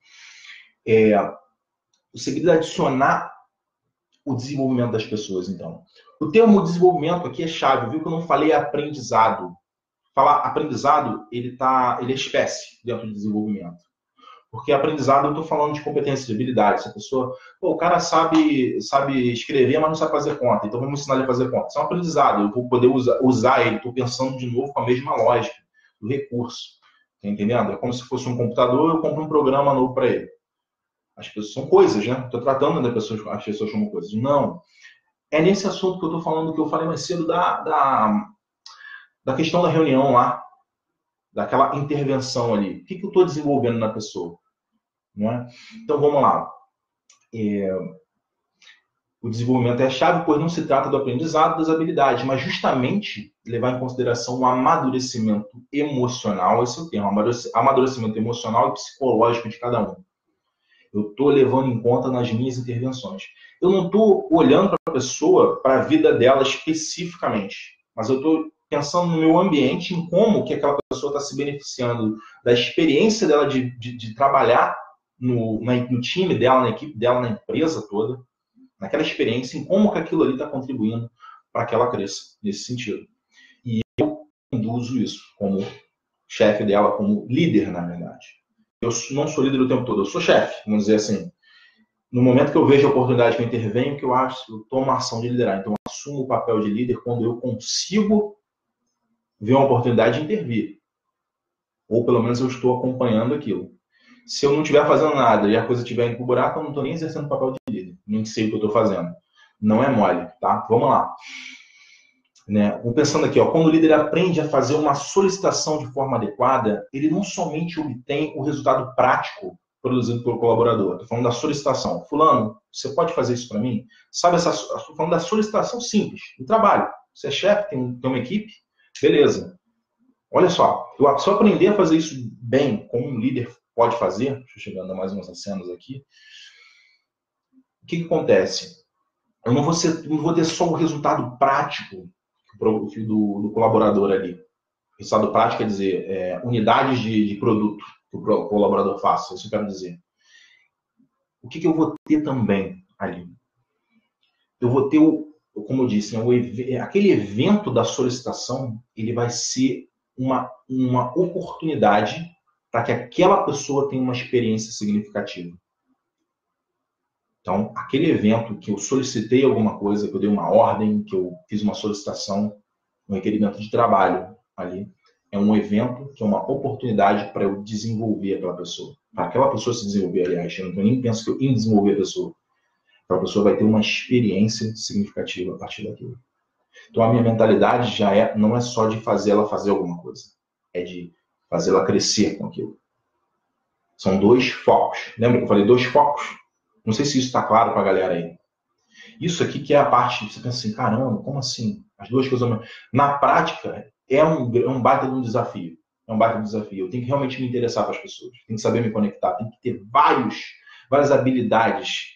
S1: O segredo é adicionar o desenvolvimento das pessoas, então. O termo desenvolvimento aqui é chave, viu que eu não falei aprendizado. Falar aprendizado, ele é espécie dentro do desenvolvimento. Porque aprendizado, eu estou falando de competência, de habilidade. Se a pessoa, o cara sabe escrever, mas não sabe fazer conta. Então vamos ensinar ele a fazer conta. Isso é um aprendizado. Eu vou poder usar ele. Estou pensando de novo com a mesma lógica do recurso. Tá entendendo? É como se fosse um computador, eu compro um programa novo para ele. As pessoas são coisas, né? Estou tratando as pessoas como coisas. Não. É nesse assunto que eu estou falando, que eu falei mais cedo da questão da reunião lá, daquela intervenção ali. O que eu estou desenvolvendo na pessoa? Não é? Então, vamos lá. O desenvolvimento é a chave, pois não se trata do aprendizado das habilidades, mas justamente levar em consideração o amadurecimento emocional, esse é o termo, amadurecimento emocional e psicológico de cada um. Eu estou levando em conta nas minhas intervenções. Eu não estou olhando para a pessoa, para a vida dela especificamente, mas eu estou pensando no meu ambiente, em como que aquela pessoa está se beneficiando da experiência dela de trabalhar no time dela, na equipe dela, na empresa toda, naquela experiência, em como que aquilo ali está contribuindo para que ela cresça, nesse sentido. E eu conduzo isso como chefe dela, como líder, na verdade. Eu não sou líder o tempo todo, eu sou chefe, vamos dizer assim. No momento que eu vejo a oportunidade que eu intervenho, que eu acho, eu tomo a ação de liderar. Então, eu assumo o papel de líder quando eu consigo ver uma oportunidade de intervir. Ou pelo menos eu estou acompanhando aquilo. Se eu não estiver fazendo nada e a coisa estiver indo pro buraco, eu não estou nem exercendo o papel de líder. Nem sei o que eu estou fazendo. Não é mole, tá? Vamos lá. Né? Vamos pensando aqui, ó, quando o líder aprende a fazer uma solicitação de forma adequada, ele não somente obtém o resultado prático produzido pelo colaborador. Estou falando da solicitação. Fulano, você pode fazer isso para mim? Sabe, estou falando da solicitação simples, do trabalho. Você é chefe, tem uma equipe, beleza. Olha só, se eu aprender a fazer isso bem, como um líder pode fazer, deixa eu chegar a mais umas cenas aqui, o que acontece? Eu não vou ter só o resultado prático do colaborador ali. Resultado prático quer dizer unidades de produto que o colaborador faça, isso eu quero dizer. O que eu vou ter também ali? Eu vou ter, como eu disse, aquele evento da solicitação, ele vai ser uma oportunidade para que aquela pessoa tenha uma experiência significativa. Então, aquele evento que eu solicitei alguma coisa, que eu dei uma ordem, que eu fiz uma solicitação, um requerimento de trabalho ali, é um evento que é uma oportunidade para eu desenvolver aquela pessoa. Para aquela pessoa se desenvolver, aliás, eu nem penso que eu em desenvolver a pessoa. Aquela pessoa vai ter uma experiência significativa a partir daquilo. Então, a minha mentalidade já não é só de fazer ela fazer alguma coisa, é de fazer ela crescer com aquilo. São 2 focos. Lembra que eu falei 2 focos? Não sei se isso está claro para a galera aí. Isso aqui que é a parte, você pensa assim, caramba, como assim? As 2 coisas... Na prática, é um baita de um desafio. É um baita de um desafio. Eu tenho que realmente me interessar para as pessoas. Tenho que saber me conectar. Tenho que ter várias habilidades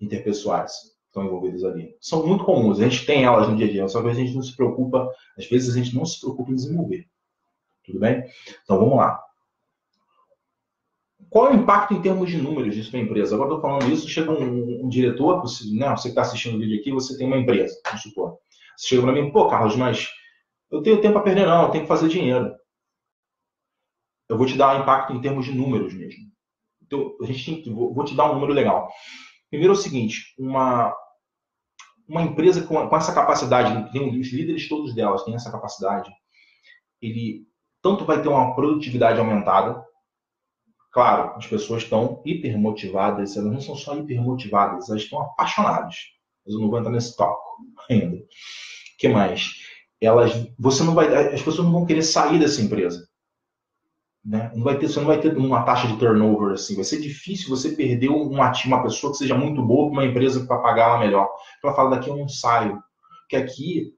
S1: interpessoais que estão envolvidas ali. São muito comuns. A gente tem elas no dia a dia. Só que a gente não se preocupa. Às vezes a gente não se preocupa em desenvolver. Tudo bem? Então vamos lá. Qual é o impacto em termos de números disso para a empresa? Agora estou falando isso, chega um diretor, você que está assistindo o vídeo aqui, você tem uma empresa, vamos supor. Você chega para mim, pô, Carlos, mas eu tenho tempo a perder não, eu tenho que fazer dinheiro. Eu vou te dar impacto em termos de números mesmo. Então, vou te dar um número legal. Primeiro é o seguinte, uma empresa com essa capacidade, os líderes todos delas têm essa capacidade, ele tanto vai ter uma produtividade aumentada. Claro, as pessoas estão hipermotivadas, elas não são só hipermotivadas, elas estão apaixonadas. Mas eu não vou entrar nesse tópico ainda. O que mais? As pessoas não vão querer sair dessa empresa. Né? Você não vai ter uma taxa de turnover assim. Vai ser difícil você perder uma pessoa que seja muito boa para uma empresa para pagar ela melhor. Ela fala, daqui eu não saio. Porque aqui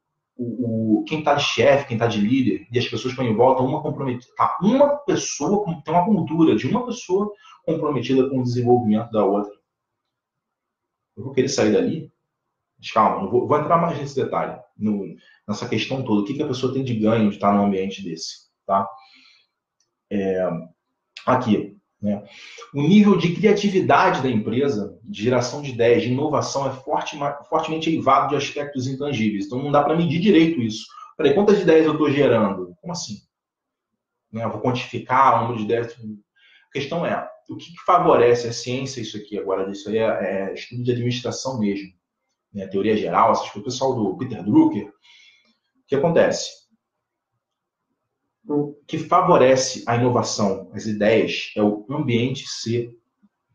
S1: quem está de chefe, quem está de líder, e as pessoas que estão em volta, uma comprometida. Tá? Uma pessoa tem uma cultura de uma pessoa comprometida com o desenvolvimento da outra. Eu vou querer sair dali? Mas calma, não vou entrar mais nesse detalhe, nessa questão toda. O que a pessoa tem de ganho de estar num ambiente desse? Tá? Aqui. Né? O nível de criatividade da empresa, de geração de ideias, de inovação, é fortemente elevado de aspectos intangíveis. Então, não dá para medir direito isso. Peraí, quantas ideias eu estou gerando? Como assim? Né? Eu vou quantificar o número de ideias. A questão é, o que favorece a ciência isso aqui agora? Isso aí é estudo de administração mesmo. Né? Teoria geral, essas coisas. O pessoal do Peter Drucker. O que acontece? O que favorece a inovação, as ideias, é o ambiente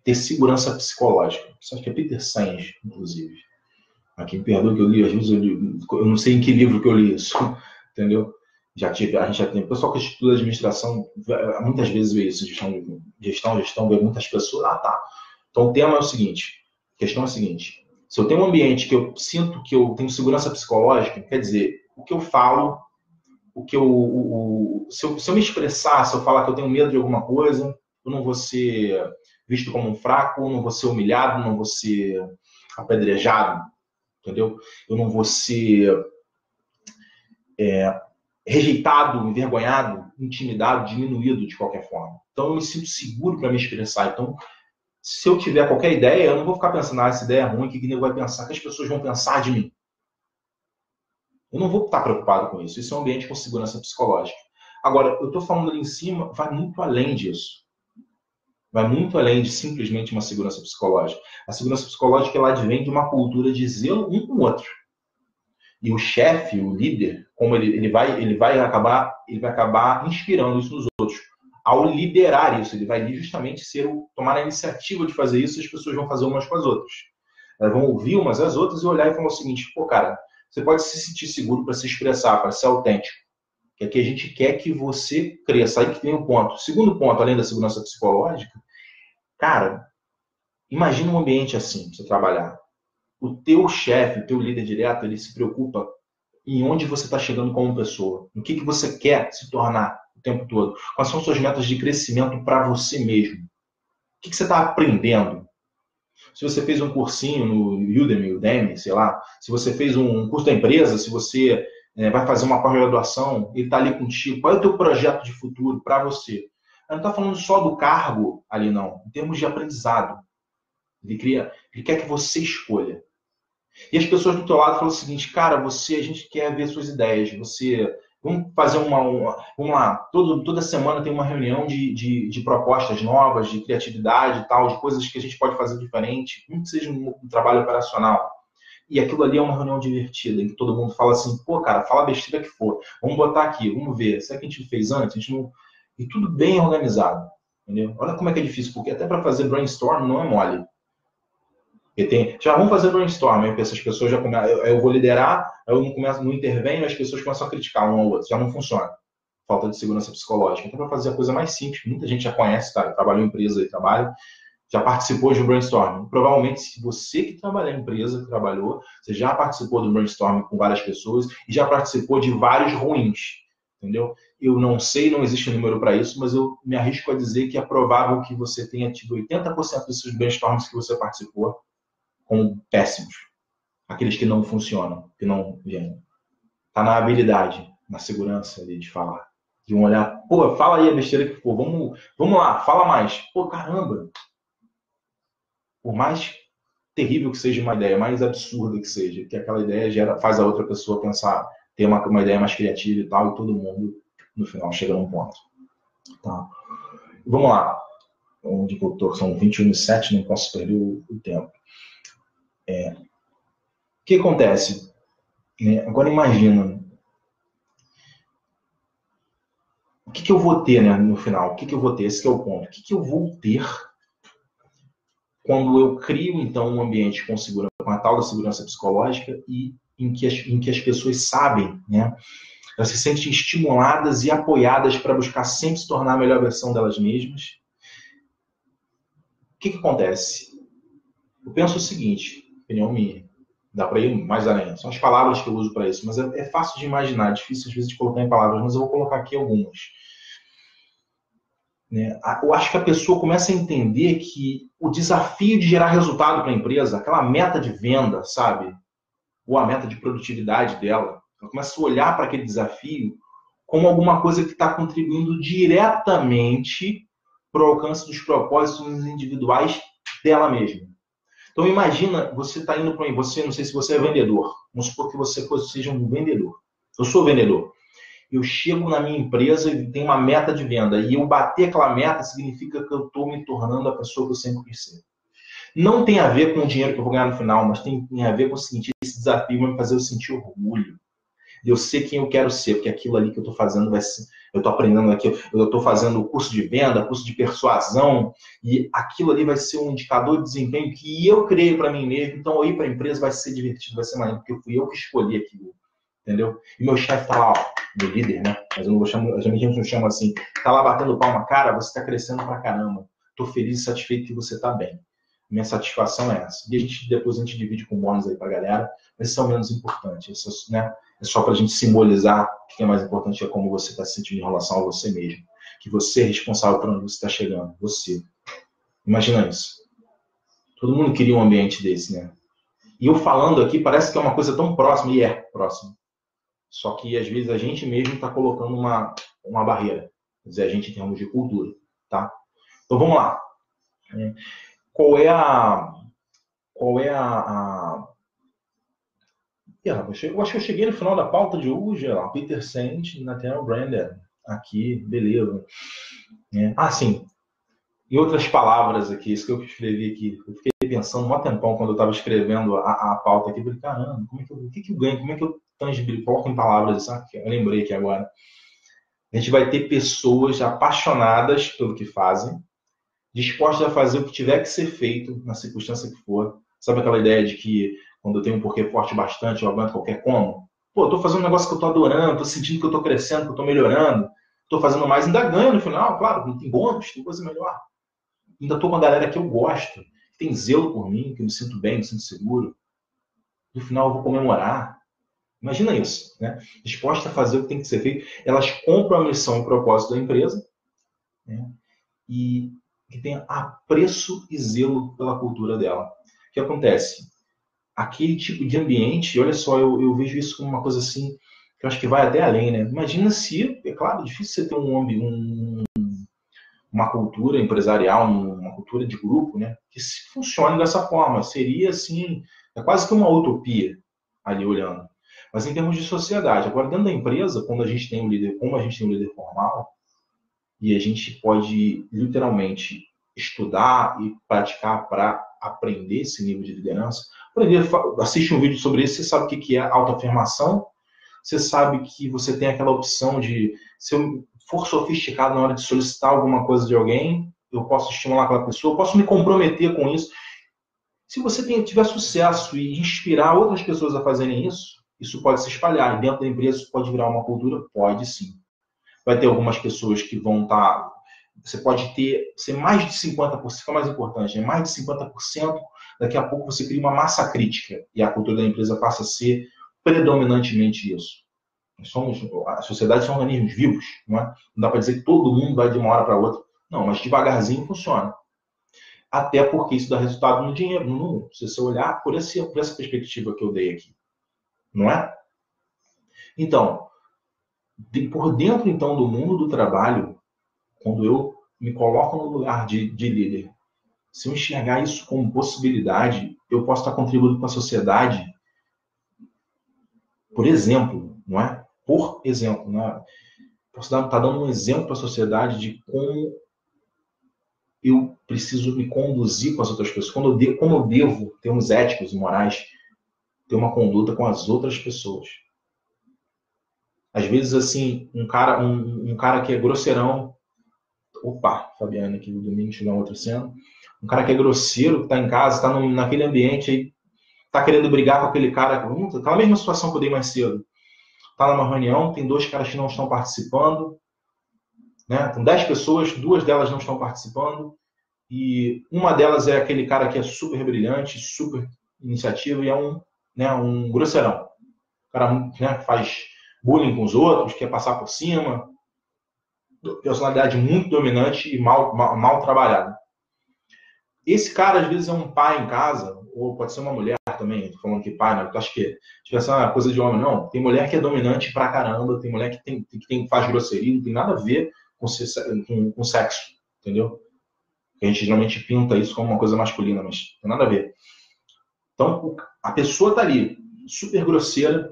S1: ter segurança psicológica. Isso acho que é Peter Senge, inclusive. Aqui me perdoa que eu li, às vezes eu não sei em que livro que eu li isso, entendeu? A gente já tem, o pessoal que estuda administração, muitas vezes vê isso, gestão, vê muitas pessoas, tá. Então o tema é o seguinte, a questão é a seguinte, se eu tenho um ambiente que eu sinto que eu tenho segurança psicológica, quer dizer, o que eu falo, se eu me expressar, se eu falar que eu tenho medo de alguma coisa, eu não vou ser visto como um fraco, não vou ser humilhado, não vou ser apedrejado, entendeu? Eu não vou ser rejeitado, envergonhado, intimidado, diminuído de qualquer forma. Então eu me sinto seguro para me expressar. Então, se eu tiver qualquer ideia, eu não vou ficar pensando, essa ideia é ruim, o que nego vai pensar, o que as pessoas vão pensar de mim. Eu não vou estar preocupado com isso. Isso é um ambiente com segurança psicológica. Agora, eu estou falando ali em cima, vai muito além disso. vai muito além de simplesmente uma segurança psicológica. A segurança psicológica ela advém de uma cultura de zelo um com o outro. E o chefe, o líder, como ele vai acabar inspirando isso nos outros. Ao liderar isso, ele vai justamente tomar a iniciativa de fazer isso, e as pessoas vão fazer umas com as outras. Elas vão ouvir umas às outras e olhar e falar o seguinte: pô, cara, você pode se sentir seguro para se expressar, para ser autêntico. Que aqui a gente quer que você cresça. Aí que tem um ponto. Segundo ponto, além da segurança psicológica, cara, imagina um ambiente assim, pra você trabalhar. O teu chefe, o teu líder direto, ele se preocupa em onde você está chegando como pessoa, no que você quer se tornar o tempo todo, quais são suas metas de crescimento para você mesmo, o que você está aprendendo. Se você fez um cursinho no Udemy, sei lá, se você fez um curso da empresa, se você vai fazer uma pós-graduação e está ali contigo, qual é o teu projeto de futuro para você? Eu não está falando só do cargo ali, não, em termos de aprendizado. Ele quer que você escolha. E as pessoas do teu lado falam o seguinte: cara, a gente quer ver suas ideias, vamos fazer vamos lá, toda semana tem uma reunião de propostas novas, de criatividade e tal, de coisas que a gente pode fazer diferente, mesmo que seja um trabalho operacional. E aquilo ali é uma reunião divertida, em que todo mundo fala assim: pô, cara, fala a besteira que for, vamos botar aqui, vamos ver, será que a gente fez antes? A gente não... E tudo bem organizado, entendeu? Olha como é que é difícil, porque até para fazer brainstorm não é mole. Já vamos fazer brainstorm, essas pessoas já começam, eu vou liderar, eu não intervenho, as pessoas começam a criticar um ao outro, já não funciona. Falta de segurança psicológica. Então, para fazer a coisa mais simples, muita gente já conhece, tá? Trabalhou em empresa e trabalha, já participou de um brainstorm. Provavelmente, se você que trabalha em empresa, que trabalhou, você já participou do brainstorm com várias pessoas e já participou de vários ruins, entendeu? Eu não sei, não existe número para isso, mas eu me arrisco a dizer que é provável que você tenha tido 80% desses brainstorms que você participou como péssimos. Aqueles que não funcionam, que não vêm. Está na habilidade, na segurança ali de falar. De um olhar, pô, fala aí a besteira que for, vamos lá, fala mais. Pô, caramba. Por mais terrível que seja uma ideia, mais absurda que seja, que aquela ideia faz a outra pessoa pensar, ter uma ideia mais criativa e tal, e todo mundo, no final, chega num ponto. Tá. Vamos lá. Onde eu tô? São 21h07, não posso perder o tempo. O que acontece? Agora imagina, o que eu vou ter, né, no final? O que eu vou ter? Esse que é o ponto. O que eu vou ter quando eu crio, então, um ambiente com a tal da segurança psicológica e em que as pessoas sabem, né? Elas se sentem estimuladas e apoiadas para buscar sempre se tornar a melhor versão delas mesmas. O que acontece? Eu penso o seguinte, opinião minha, dá para ir mais além. São as palavras que eu uso para isso, mas é fácil de imaginar, é difícil às vezes de colocar em palavras, mas eu vou colocar aqui algumas. Eu acho que a pessoa começa a entender que o desafio de gerar resultado para a empresa, aquela meta de venda, sabe? Ou a meta de produtividade dela, ela começa a olhar para aquele desafio como alguma coisa que está contribuindo diretamente para o alcance dos propósitos individuais dela mesma. Então imagina, você está indo para você, não sei se você é vendedor, vamos supor que você seja um vendedor. Eu sou vendedor. Eu chego na minha empresa e tem uma meta de venda, e eu bater aquela meta significa que eu estou me tornando a pessoa que eu sempre quis ser. Não tem a ver com o dinheiro que eu vou ganhar no final, mas tem a ver com o seguinte: esse desafio vai me fazer eu sentir orgulho. Eu sei quem eu quero ser, porque aquilo ali que eu estou fazendo vai ser. Eu estou aprendendo aqui, eu estou fazendo curso de venda, curso de persuasão, e aquilo ali vai ser um indicador de desempenho que eu criei para mim mesmo. Então, eu ir para a empresa vai ser divertido, vai ser maneiro, porque fui eu que escolhi aquilo. Entendeu? E meu chefe tá lá, ó, meu líder, né? Mas eu não vou chamar, a gente não chama assim. Tá lá batendo palma, cara, você tá crescendo pra caramba. Tô feliz e satisfeito que você tá bem. Minha satisfação é essa. E depois a gente divide com bônus aí pra galera, mas isso é o menos importante. Isso, né? É só pra gente simbolizar que o que é mais importante é como você tá se sentindo em relação a você mesmo. Que você é responsável por onde você tá chegando. Você. Imagina isso. Todo mundo queria um ambiente desse, né? E eu falando aqui parece que é uma coisa tão próxima, e é próxima. Só que, às vezes, a gente mesmo está colocando uma barreira. Quer dizer, a gente em termos de cultura. Tá? Então, vamos lá. Qual é a... Eu acho que eu cheguei no final da pauta de hoje. Ó, Peter Senge, Nathaniel Branden. Aqui, beleza. Sim. Em outras palavras aqui, isso que eu escrevi aqui, eu fiquei pensando um tempão quando eu estava escrevendo a pauta aqui, eu falei, caramba, o que eu ganho, como é que eu tangibilizo, coloco em palavras, sabe? Eu lembrei aqui agora. A gente vai ter pessoas apaixonadas pelo que fazem, dispostas a fazer o que tiver que ser feito, na circunstância que for. Sabe aquela ideia de que quando eu tenho um porquê forte bastante, eu aguento qualquer como? Pô, eu tô fazendo um negócio que eu tô adorando, tô sentindo que eu tô crescendo, que eu tô melhorando, tô fazendo mais, ainda ganho no final, claro, tem bônus, tem coisa melhor. Ainda tô com a galera que eu gosto, que tem zelo por mim, que eu me sinto bem, me sinto seguro. No final eu vou comemorar. Imagina isso, né? Disposta a fazer o que tem que ser feito. Elas compram a missão e propósito da empresa, né? E que tem apreço e zelo pela cultura dela. O que acontece? Aquele tipo de ambiente, olha só, eu vejo isso como uma coisa assim, que eu acho que vai até além, né? Imagina se, é claro, é difícil você ter uma cultura empresarial, uma cultura de grupo, né? Que funcione dessa forma. Seria, assim, é quase que uma utopia ali olhando. Mas em termos de sociedade, agora dentro da empresa, quando a gente tem um líder, como a gente tem um líder formal, e a gente pode literalmente estudar e praticar para aprender esse nível de liderança. Aprender, assiste um vídeo sobre isso, você sabe o que é autoafirmação, você sabe que você tem aquela opção de, se eu for sofisticado na hora de solicitar alguma coisa de alguém, eu posso estimular aquela pessoa, eu posso me comprometer com isso. Se você tiver sucesso e inspirar outras pessoas a fazerem isso, isso pode se espalhar. E dentro da empresa isso pode virar uma cultura? Pode sim. Vai ter algumas pessoas que vão estar... Você pode ser mais de 50%, fica mais importante, mais de 50%, daqui a pouco você cria uma massa crítica e a cultura da empresa passa a ser predominantemente isso. A sociedade são organismos vivos, não é? Não dá para dizer que todo mundo vai de uma hora para outra. Não, mas devagarzinho funciona. Até porque isso dá resultado no dinheiro, no número. Se você olhar por essa perspectiva que eu dei aqui, não é? Então, por dentro então do mundo do trabalho, quando eu me coloco no lugar de líder, se eu enxergar isso como possibilidade, eu posso estar contribuindo com a sociedade, por exemplo, não é? Por exemplo, não é? Posso estar dando um exemplo para a sociedade de como eu preciso me conduzir com as outras pessoas, como eu devo, em termos éticos e morais, ter uma conduta com as outras pessoas. Às vezes, assim, um cara que é grosseirão. Opa, Fabiana, aqui no domingo chegou outra cena. Um cara que é grosseiro, que está em casa, está naquele ambiente aí, está querendo brigar com aquele cara. Está na mesma situação que eu dei mais cedo. Está numa reunião, tem 2 caras que não estão participando. Né? Com 10 pessoas, 2 delas não estão participando. E uma delas é aquele cara que é super brilhante, super iniciativa e é um grosseirão. O cara, né, faz bullying com os outros, quer passar por cima. Personalidade muito dominante e mal trabalhada. Esse cara, às vezes, é um pai em casa, ou pode ser uma mulher também, tô falando que pai, né? Eu acho que essa é uma coisa de homem, não. Tem mulher que é dominante pra caramba, tem mulher que faz grosseria, não tem nada a ver com sexo, entendeu? A gente geralmente pinta isso como uma coisa masculina, mas não tem nada a ver. Então, a pessoa tá ali, super grosseira,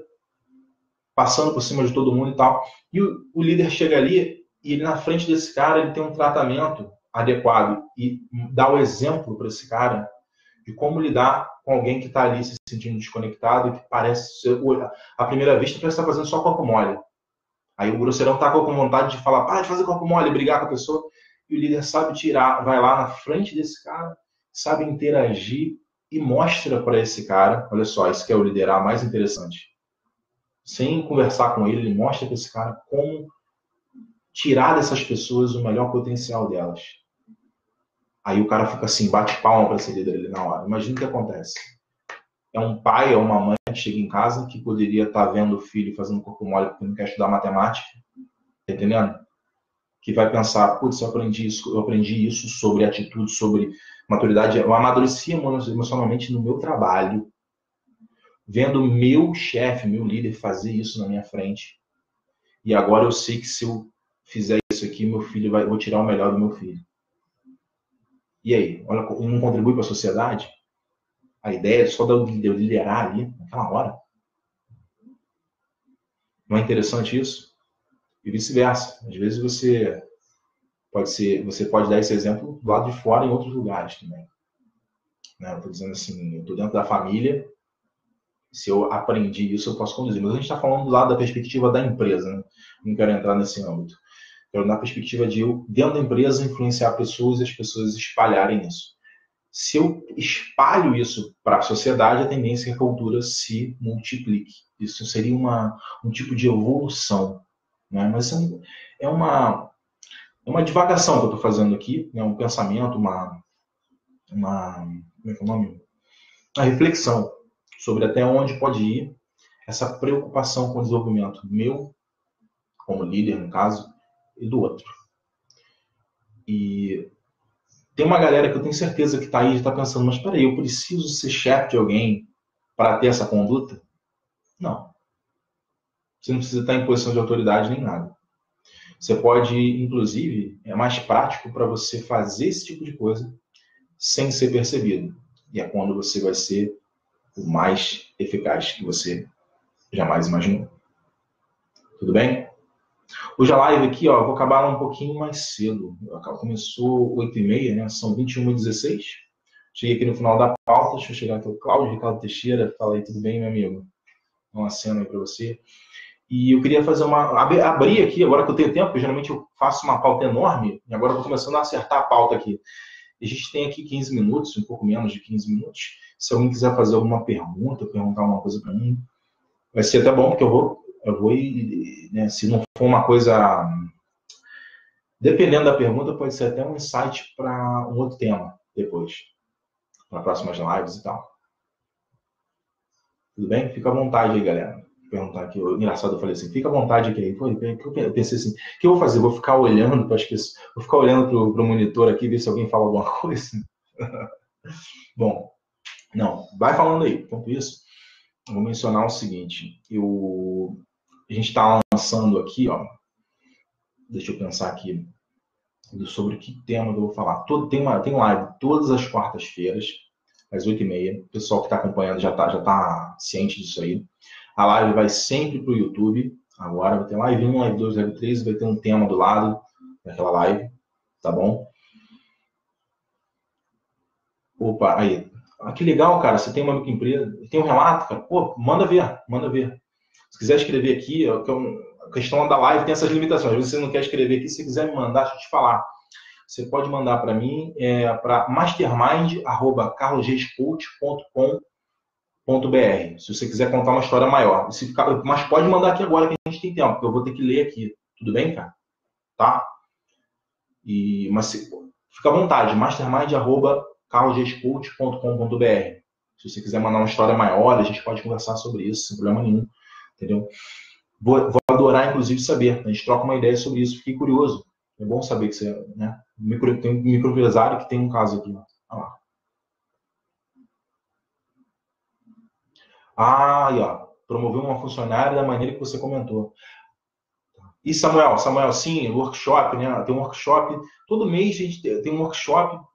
S1: passando por cima de todo mundo e tal, e o líder chega ali e ele, na frente desse cara, ele tem um tratamento adequado e dá o exemplo para esse cara de como lidar com alguém que está ali se sentindo desconectado e que parece ser, à primeira vista, parece estar fazendo só corpo mole. Aí o grosseirão está com vontade de falar, para de fazer corpo mole, brigar com a pessoa, e o líder sabe tirar, vai lá na frente desse cara, sabe interagir e mostra para esse cara, olha só, isso que é o liderar mais interessante. Sem conversar com ele, ele mostra para esse cara como tirar dessas pessoas o melhor potencial delas. Aí o cara fica assim, bate palma para esse líder ali na hora. Imagina o que acontece. É um pai ou uma mãe que chega em casa que poderia estar vendo o filho fazendo corpo mole porque não quer estudar matemática, tá entendendo? Que vai pensar, putz, eu aprendi isso sobre atitude, sobre maturidade. Eu amadureci emocionalmente no meu trabalho, vendo meu chefe, meu líder fazer isso na minha frente. E agora eu sei que se eu fizer isso aqui, vou tirar o melhor do meu filho. E aí? Olha, não contribui para a sociedade? A ideia é só de eu liderar ali, naquela hora. Não é interessante isso? E vice-versa. Às vezes você você pode dar esse exemplo do lado de fora em outros lugares também. Né? Eu estou dizendo assim, eu estou dentro da família, se eu aprendi isso, eu posso conduzir. Mas a gente está falando do lado da perspectiva da empresa, né? Não quero entrar nesse âmbito. Quero na perspectiva de eu, dentro da empresa, influenciar pessoas e as pessoas espalharem isso. Se eu espalho isso para a sociedade, a tendência é que a cultura se multiplique. Isso seria um tipo de evolução. Né? Mas é uma divagação que eu estou fazendo aqui, né? Um pensamento, como é que é o nome? Uma reflexão sobre até onde pode ir essa preocupação com o desenvolvimento meu, como líder, no caso, e do outro. E tem uma galera que eu tenho certeza que está aí e está pensando, mas peraí, eu preciso ser chefe de alguém para ter essa conduta? Não. Você não precisa estar em posição de autoridade nem nada. Você pode, inclusive, é mais prático para você fazer esse tipo de coisa sem ser percebido. E é quando você vai ser o mais eficaz que você jamais imaginou. Tudo bem? Hoje a live aqui, ó, eu vou acabar um pouquinho mais cedo. Começou 8h30, né? São 21h16. Cheguei aqui no final da pauta. Deixa eu chegar aqui. O Cláudio Ricardo Teixeira. Fala aí, tudo bem, meu amigo? Uma cena aí para você. E eu queria fazer abrir aqui, agora que eu tenho tempo, porque geralmente eu faço uma pauta enorme, e agora eu estou começando a acertar a pauta aqui. A gente tem aqui 15 minutos, um pouco menos de 15 minutos. Se alguém quiser fazer alguma pergunta, perguntar alguma coisa para mim, vai ser até bom, porque eu vou né, se não for uma coisa... Dependendo da pergunta, pode ser até um insight para um outro tema depois, para próximas lives e tal. Tudo bem? Fica à vontade aí, galera. Vou perguntar aqui. Engraçado, eu falei assim, fica à vontade aqui. Eu pensei assim, o que eu vou fazer? Vou ficar olhando para as pessoas, vou ficar olhando para o monitor aqui, ver se alguém fala alguma coisa. Bom, não, vai falando aí. Enquanto isso, eu vou mencionar o seguinte. A gente está lançando aqui, ó. Deixa eu pensar aqui sobre que tema eu vou falar. Tem live todas as quartas-feiras, às 8h30. O pessoal que está acompanhando já tá ciente disso aí. A live vai sempre para o YouTube. Agora vai ter live 1, live 2, live 3. Vai ter um tema do lado daquela live. Tá bom? Opa, aí. Ah, que legal, cara. Você tem uma microempresa. Tem um relato, cara? Pô, manda ver. Se quiser escrever aqui, a questão da live tem essas limitações. Às vezes você não quer escrever aqui. Se quiser me mandar, deixa eu te falar. Você pode mandar para mim para mastermind@carlosreiscoach.com.br. Se você quiser contar uma história maior. Mas pode mandar aqui agora que a gente tem tempo, porque eu vou ter que ler aqui. Tudo bem, cara? Tá? Mas fica à vontade. mastermind@carlosreiscoach.com.br. Se você quiser mandar uma história maior, a gente pode conversar sobre isso, sem problema nenhum. Entendeu? Vou adorar, inclusive, saber. A gente troca uma ideia sobre isso. Fiquei curioso. É bom saber que você... Né? Tem um microempresário que tem um caso aqui. Olha lá. Aí, ó. Promover uma funcionária da maneira que você comentou. E Samuel, sim, workshop, né? Tem um workshop. Todo mês a gente tem um workshop.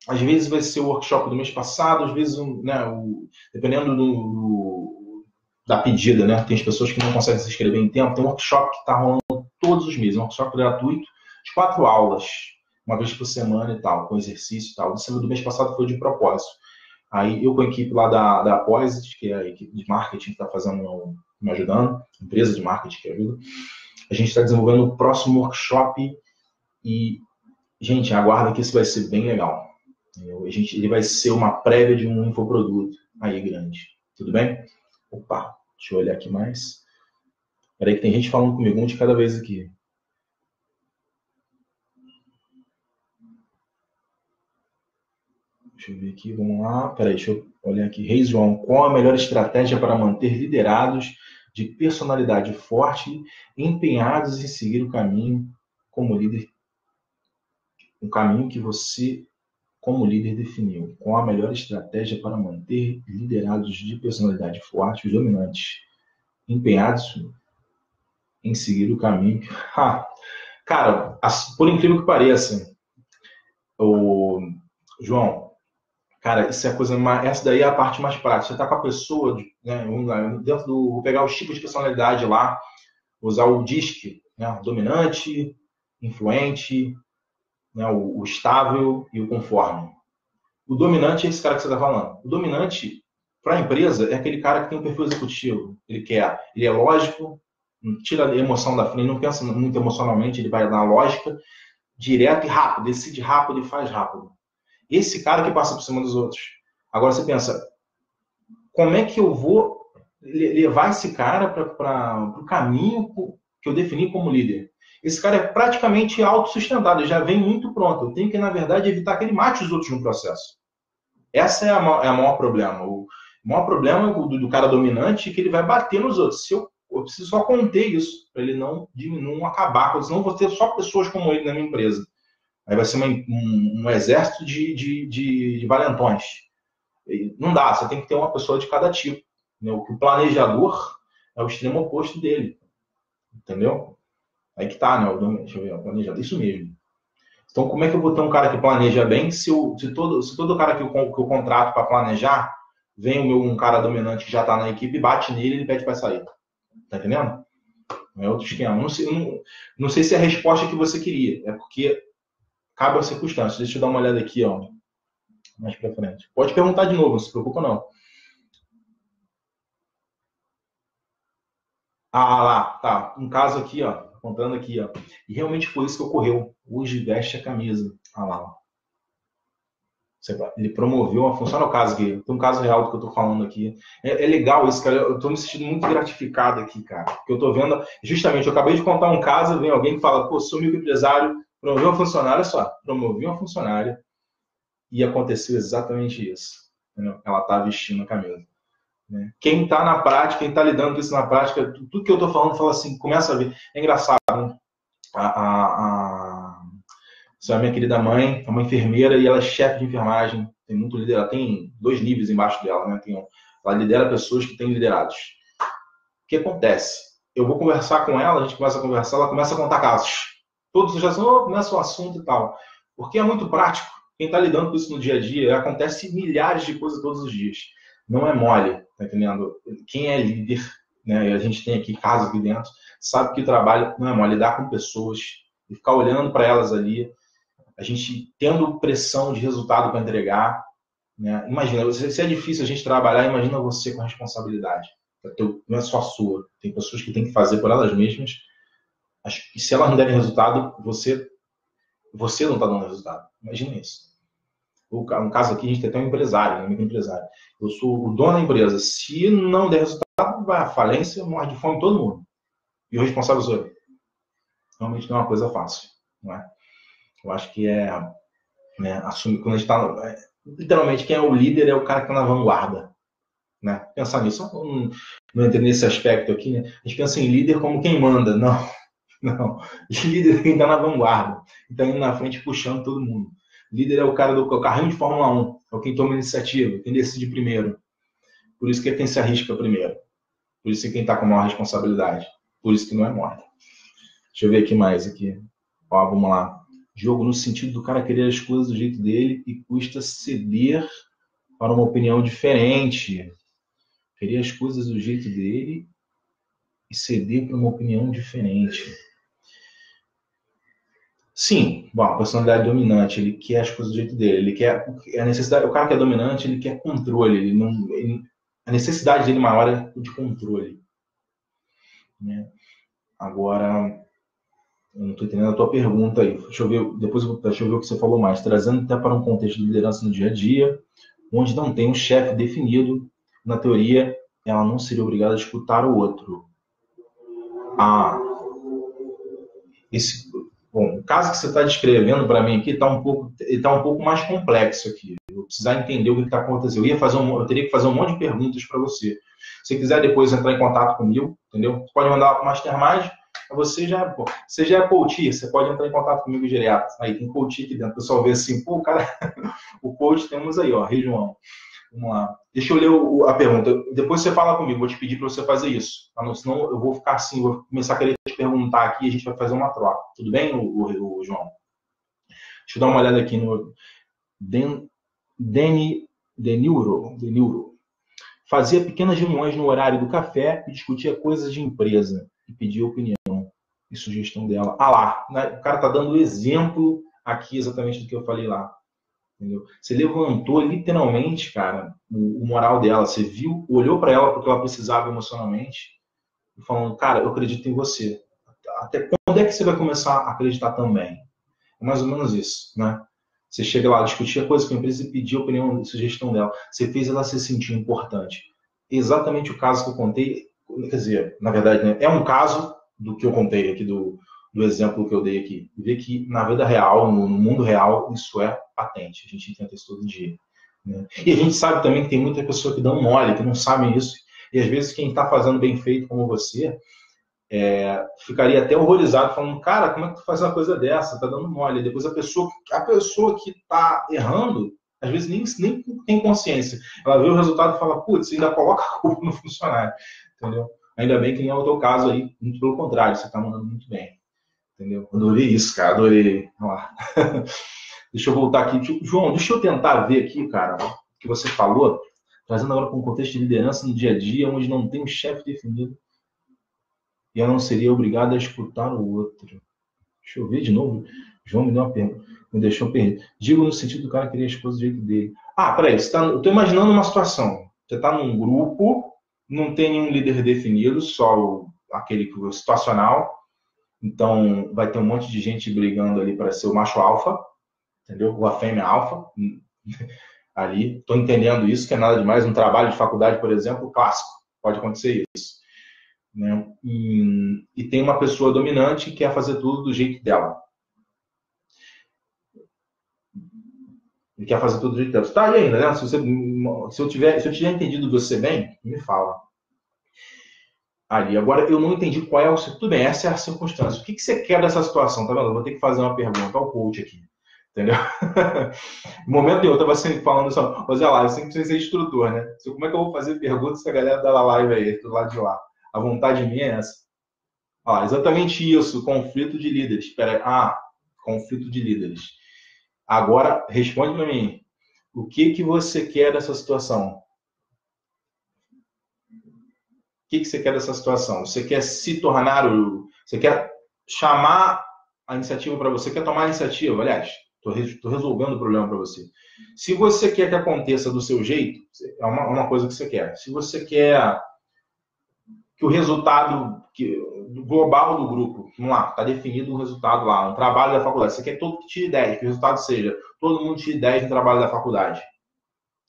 S1: Às vezes vai ser o workshop do mês passado, às vezes, né, dependendo da pedida, né? Tem as pessoas que não conseguem se inscrever em tempo. Tem um workshop que está rolando todos os meses, um workshop gratuito de 4 aulas, uma vez por semana e tal, com exercício e tal. Do mês passado foi de propósito. Aí eu com a equipe lá da Posit, que é a equipe de marketing que está me ajudando, empresa de marketing que ajuda, a gente está desenvolvendo o próximo workshop e, gente, aguarda que isso vai ser bem legal. Ele vai ser uma prévia de um infoproduto aí grande. Tudo bem? Opa, deixa eu olhar aqui mais. Peraí que tem gente falando comigo, um de cada vez aqui. Deixa eu ver aqui, vamos lá. Peraí, deixa eu olhar aqui. Reis João, qual a melhor estratégia para manter liderados de personalidade forte, empenhados em seguir o caminho como líder? O caminho que você, como líder, definiu. Qual a melhor estratégia para manter liderados de personalidade forte, os dominantes, empenhados em seguir o caminho? Cara, por incrível que pareça, João, cara, isso é a coisa mais, essa daí é a parte mais prática. Você está com a pessoa, né, vou pegar os tipos de personalidade lá, usar o DISC, né, dominante, influente, né? O estável e o conforme. O dominante é esse cara que você está falando. O dominante, para a empresa, é aquele cara que tem um perfil executivo. Ele é lógico, tira a emoção da frente, não pensa muito emocionalmente, ele vai na lógica, direto e rápido, decide rápido e faz rápido. Esse cara que passa por cima dos outros. Agora você pensa, como é que eu vou levar esse cara para o caminho que eu defini como líder? Esse cara é praticamente autossustentado, ele já vem muito pronto. Eu tenho que, na verdade, evitar que ele mate os outros no processo. Essa é a maior problema. O maior problema do cara dominante é que ele vai bater nos outros. Eu preciso só conter isso, para ele não diminuir, não acabar, porque senão eu vou ter só pessoas como ele na minha empresa. Aí vai ser um exército de valentões. E não dá, você tem que ter uma pessoa de cada tipo. Né? O planejador é o extremo oposto dele. Entendeu? Aí que tá, né? Deixa eu ver, o planejador. Isso mesmo. Então, como é que eu vou ter um cara que planeja bem se todo cara que eu contrato para planejar, vem um cara dominante que já está na equipe, bate nele e ele pede para sair? Tá entendendo? É outro esquema. Não sei se é a resposta que você queria. É porque cabe às circunstâncias. Deixa eu dar uma olhada aqui, ó, mais para frente. Pode perguntar de novo, não se preocupa não. Ah, lá, tá. Um caso aqui, ó, contando aqui, ó. E realmente foi isso que ocorreu. Hoje veste a camisa. Ah lá, ó. Ele promoveu uma função. Olha o caso aqui. Tem um caso real do que eu tô falando aqui. É legal isso, cara. Eu tô me sentindo muito gratificado aqui, cara. Porque eu tô vendo. Justamente, eu acabei de contar um caso, vem alguém que fala, pô, sou microempresário, promoveu uma funcionária, olha só, promoveu uma funcionária e aconteceu exatamente isso. Entendeu? Ela tá vestindo a camisa. Né? Quem tá na prática, quem tá lidando com isso na prática, tudo que eu tô falando, fala assim, começa a ver. É engraçado, né? Essa é a minha querida mãe, é uma enfermeira e ela é chefe de enfermagem, tem muito líder, ela tem 2 níveis embaixo dela, né? Ela lidera pessoas que têm liderados. O que acontece? Eu vou conversar com ela, a gente começa a conversar, ela começa a contar casos. Todos já começam o assunto e tal. Porque é muito prático. Quem está lidando com isso no dia a dia, acontece milhares de coisas todos os dias. Não é mole, tá entendendo? Quem é líder, né? E a gente tem aqui casos aqui dentro, sabe que o trabalho não é mole, lidar com pessoas e ficar olhando para elas ali, a gente tendo pressão de resultado para entregar, né? Imagina, se é difícil a gente trabalhar, imagina você com responsabilidade. Não é só sua. Tem pessoas que têm que fazer por elas mesmas. E se elas não derem resultado, você não está dando resultado. Imagina isso. Um caso aqui, a gente tem até um empresário, um microempresário. Eu sou o dono da empresa. Se não der resultado, vai à falência, morre de fome todo mundo. E o responsável sou eu. Realmente não é uma coisa fácil. Não é? Eu acho que né, assumir, quando a gente está. Literalmente, quem é o líder é o cara que está na vanguarda. Né? Pensar nisso, não entrei nesse aspecto aqui, né? A gente pensa em líder como quem manda. Não. Líder é quem está na vanguarda. Está indo na frente puxando todo mundo. Líder é o cara do carrinho de Fórmula 1. É o quem toma iniciativa, quem decide primeiro. Por isso que é quem se arrisca primeiro. Por isso que é quem está com maior responsabilidade. Por isso que não é morta. Deixa eu ver aqui mais. Aqui. Ó, vamos lá. Jogo no sentido do cara querer as coisas do jeito dele e custa ceder para uma opinião diferente. Querer as coisas do jeito dele e ceder para uma opinião diferente. Sim, bom, a personalidade dominante, ele quer as coisas do jeito dele, ele quer a necessidade, o cara que é dominante, ele quer controle, a necessidade dele maior é de controle. Né? Agora, eu não estou entendendo a tua pergunta aí. Deixa eu ver o que você falou mais. Trazendo até para um contexto de liderança no dia a dia, onde não tem um chefe definido, na teoria, ela não seria obrigada a escutar o outro. Bom, o caso que você está descrevendo para mim aqui está um pouco mais complexo aqui. Eu vou precisar entender o que está acontecendo. Eu teria que fazer um monte de perguntas para você. Se você quiser depois entrar em contato comigo, entendeu? Você pode mandar para o Mastermind. Você já é coach, você pode entrar em contato comigo direto. Aí tem coach aqui dentro. O pessoal vê assim, pô, cara, o coach temos aí, ó, Rei João. Vamos lá. Deixa eu ler a pergunta. Depois você fala comigo, vou te pedir para você fazer isso. Senão eu vou ficar assim, vou começar a querer te perguntar aqui e a gente vai fazer uma troca. Tudo bem, o João? Deixa eu dar uma olhada aqui no Denilro. Fazia pequenas reuniões no horário do café e discutia coisas de empresa e pedia opinião e sugestão dela. Ah lá, né? O cara está dando exemplo aqui exatamente do que eu falei lá. Entendeu? Você levantou literalmente, cara, o moral dela. Você viu, olhou para ela porque ela precisava emocionalmente e falando, cara, eu acredito em você. Até quando é que você vai começar a acreditar também? É mais ou menos isso, né? Você chega lá, discutir a coisa com a empresa e pedir a opinião, a sugestão dela. Você fez ela se sentir importante. Exatamente o caso que eu contei, quer dizer, na verdade, né, é um caso do que eu contei aqui, do exemplo que eu dei aqui. Ver que na vida real, no mundo real, isso é patente. A gente tenta isso todo dia. Né? E a gente sabe também que tem muita pessoa que dão mole, que não sabem isso. E às vezes quem está fazendo bem feito como você, ficaria até horrorizado, falando, cara, como é que tu faz uma coisa dessa? Tá dando mole. Depois a pessoa que tá errando, às vezes nem tem consciência. Ela vê o resultado e fala, putz, ainda coloca a culpa no funcionário. Entendeu? Ainda bem que nem é o teu caso aí, muito pelo contrário, você tá mandando muito bem. Entendeu? Adorei isso, cara, adorei. Vamos lá. Deixa eu voltar aqui. João, deixa eu tentar ver aqui, cara, o que você falou, trazendo agora para um contexto de liderança no dia a dia, onde não tem um chefe definido e eu não seria obrigado a escutar o outro. Deixa eu ver de novo. João me deu uma pergunta, me deixou perdido. Digo no sentido do cara querer a esposa do jeito dele. Peraí, eu tô imaginando uma situação. Você tá num grupo, não tem nenhum líder definido, só aquele situacional. Então, vai ter um monte de gente brigando ali para ser o macho alfa, entendeu? Ou a fêmea alfa. Ali, tô entendendo isso, que é nada demais. Um trabalho de faculdade, por exemplo, clássico. Pode acontecer isso. Né? E tem uma pessoa dominante que quer fazer tudo do jeito dela. Ele quer fazer tudo do jeito dela. Tá aí ainda, né? Se eu tiver entendido você bem, me fala. Ali. Agora, eu não entendi qual é o... Tudo bem, essa é a circunstância. O que você quer dessa situação? Tá vendo? Eu vou ter que fazer uma pergunta ao coach aqui. Entendeu? No momento eu estava sempre falando só, Zé lá, eu sempre preciso ser instrutor, né? Como é que eu vou fazer perguntas se a galera da live aí, do lado de lá? A vontade minha é essa. Exatamente isso, conflito de líderes. Espera aí. Conflito de líderes. Agora, responde para mim. O que você quer dessa situação? O que você quer dessa situação? Você quer se tornar Você quer chamar a iniciativa para você? Quer tomar a iniciativa? Aliás, estou resolvendo o problema para você. Se você quer que aconteça do seu jeito, é uma coisa que você quer. Se você quer que o resultado global do grupo, vamos lá, está definido o resultado lá, um trabalho da faculdade, você quer todo que tire 10, que o resultado seja todo mundo tire 10 no trabalho da faculdade.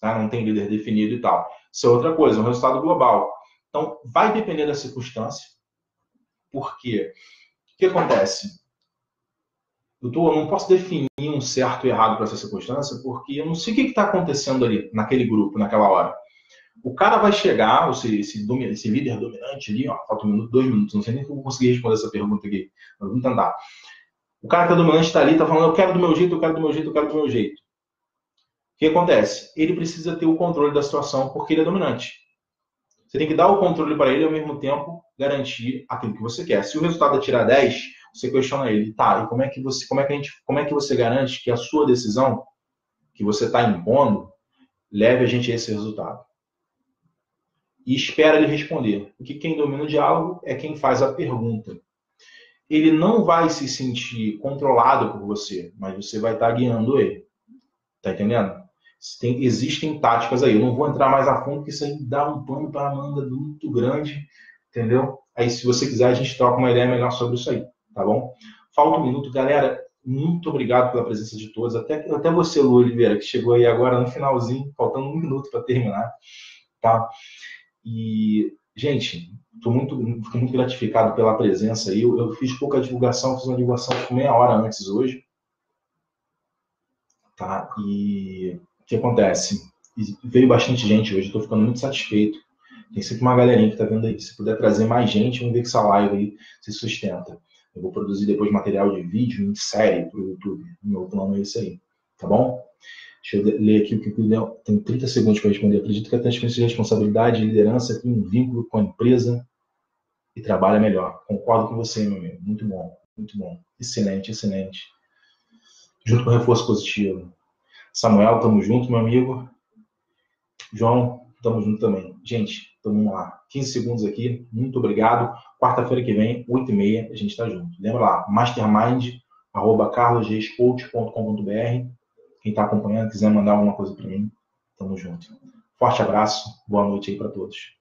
S1: Tá? Não tem líder definido e tal. Isso é outra coisa, um resultado global. Então, vai depender da circunstância. Por quê? O que acontece? Eu não posso definir um certo e errado para essa circunstância, porque eu não sei o que está acontecendo ali, naquele grupo, naquela hora. O cara vai chegar, esse líder dominante ali, falta 2 minutos, não sei nem se eu vou conseguir responder essa pergunta aqui, mas vamos tentar. O cara que é dominante está ali, está falando, eu quero do meu jeito, eu quero do meu jeito, eu quero do meu jeito. O que acontece? Ele precisa ter o controle da situação porque ele é dominante. Você tem que dar o controle para ele e, ao mesmo tempo, garantir aquilo que você quer. Se o resultado é tirar 10, você questiona ele. Tá, e como é que você garante que a sua decisão, que você está impondo, leve a gente a esse resultado? E espera ele responder. Porque quem domina o diálogo é quem faz a pergunta. Ele não vai se sentir controlado por você, mas você vai estar guiando ele. Tá entendendo? Existem táticas aí. Eu não vou entrar mais a fundo, porque isso aí dá um pano para a manga muito grande, entendeu? Aí, se você quiser, a gente troca uma ideia melhor sobre isso aí, tá bom? Falta 1 minuto. Galera, muito obrigado pela presença de todos. Até você, Lu Oliveira, que chegou aí agora no finalzinho, faltando 1 minuto para terminar, tá? E, gente, fico muito gratificado pela presença aí. Eu fiz pouca divulgação, fiz uma divulgação com meia hora antes hoje, tá? E o que acontece? Veio bastante gente hoje, estou ficando muito satisfeito. Tem sempre uma galerinha que está vendo aí. Se puder trazer mais gente, vamos ver que essa live aí se sustenta. Eu vou produzir depois material de vídeo em série para o YouTube. O meu plano é esse aí, tá bom? Deixa eu ler aqui o que deu. Tem 30 segundos para responder. Acredito que a transferência de responsabilidade e liderança tem um vínculo com a empresa e trabalha melhor. Concordo com você, meu amigo. Muito bom, muito bom. Excelente, excelente. Junto com o reforço positivo. Samuel, tamo junto, meu amigo. João, tamo junto também. Gente, então vamos lá. 15 segundos aqui. Muito obrigado. Quarta-feira que vem, 8h30, a gente tá junto. Lembra lá, Mastermind, carlosgescoach.com.br. Quem está acompanhando, quiser mandar alguma coisa para mim, tamo junto. Forte abraço, boa noite aí para todos.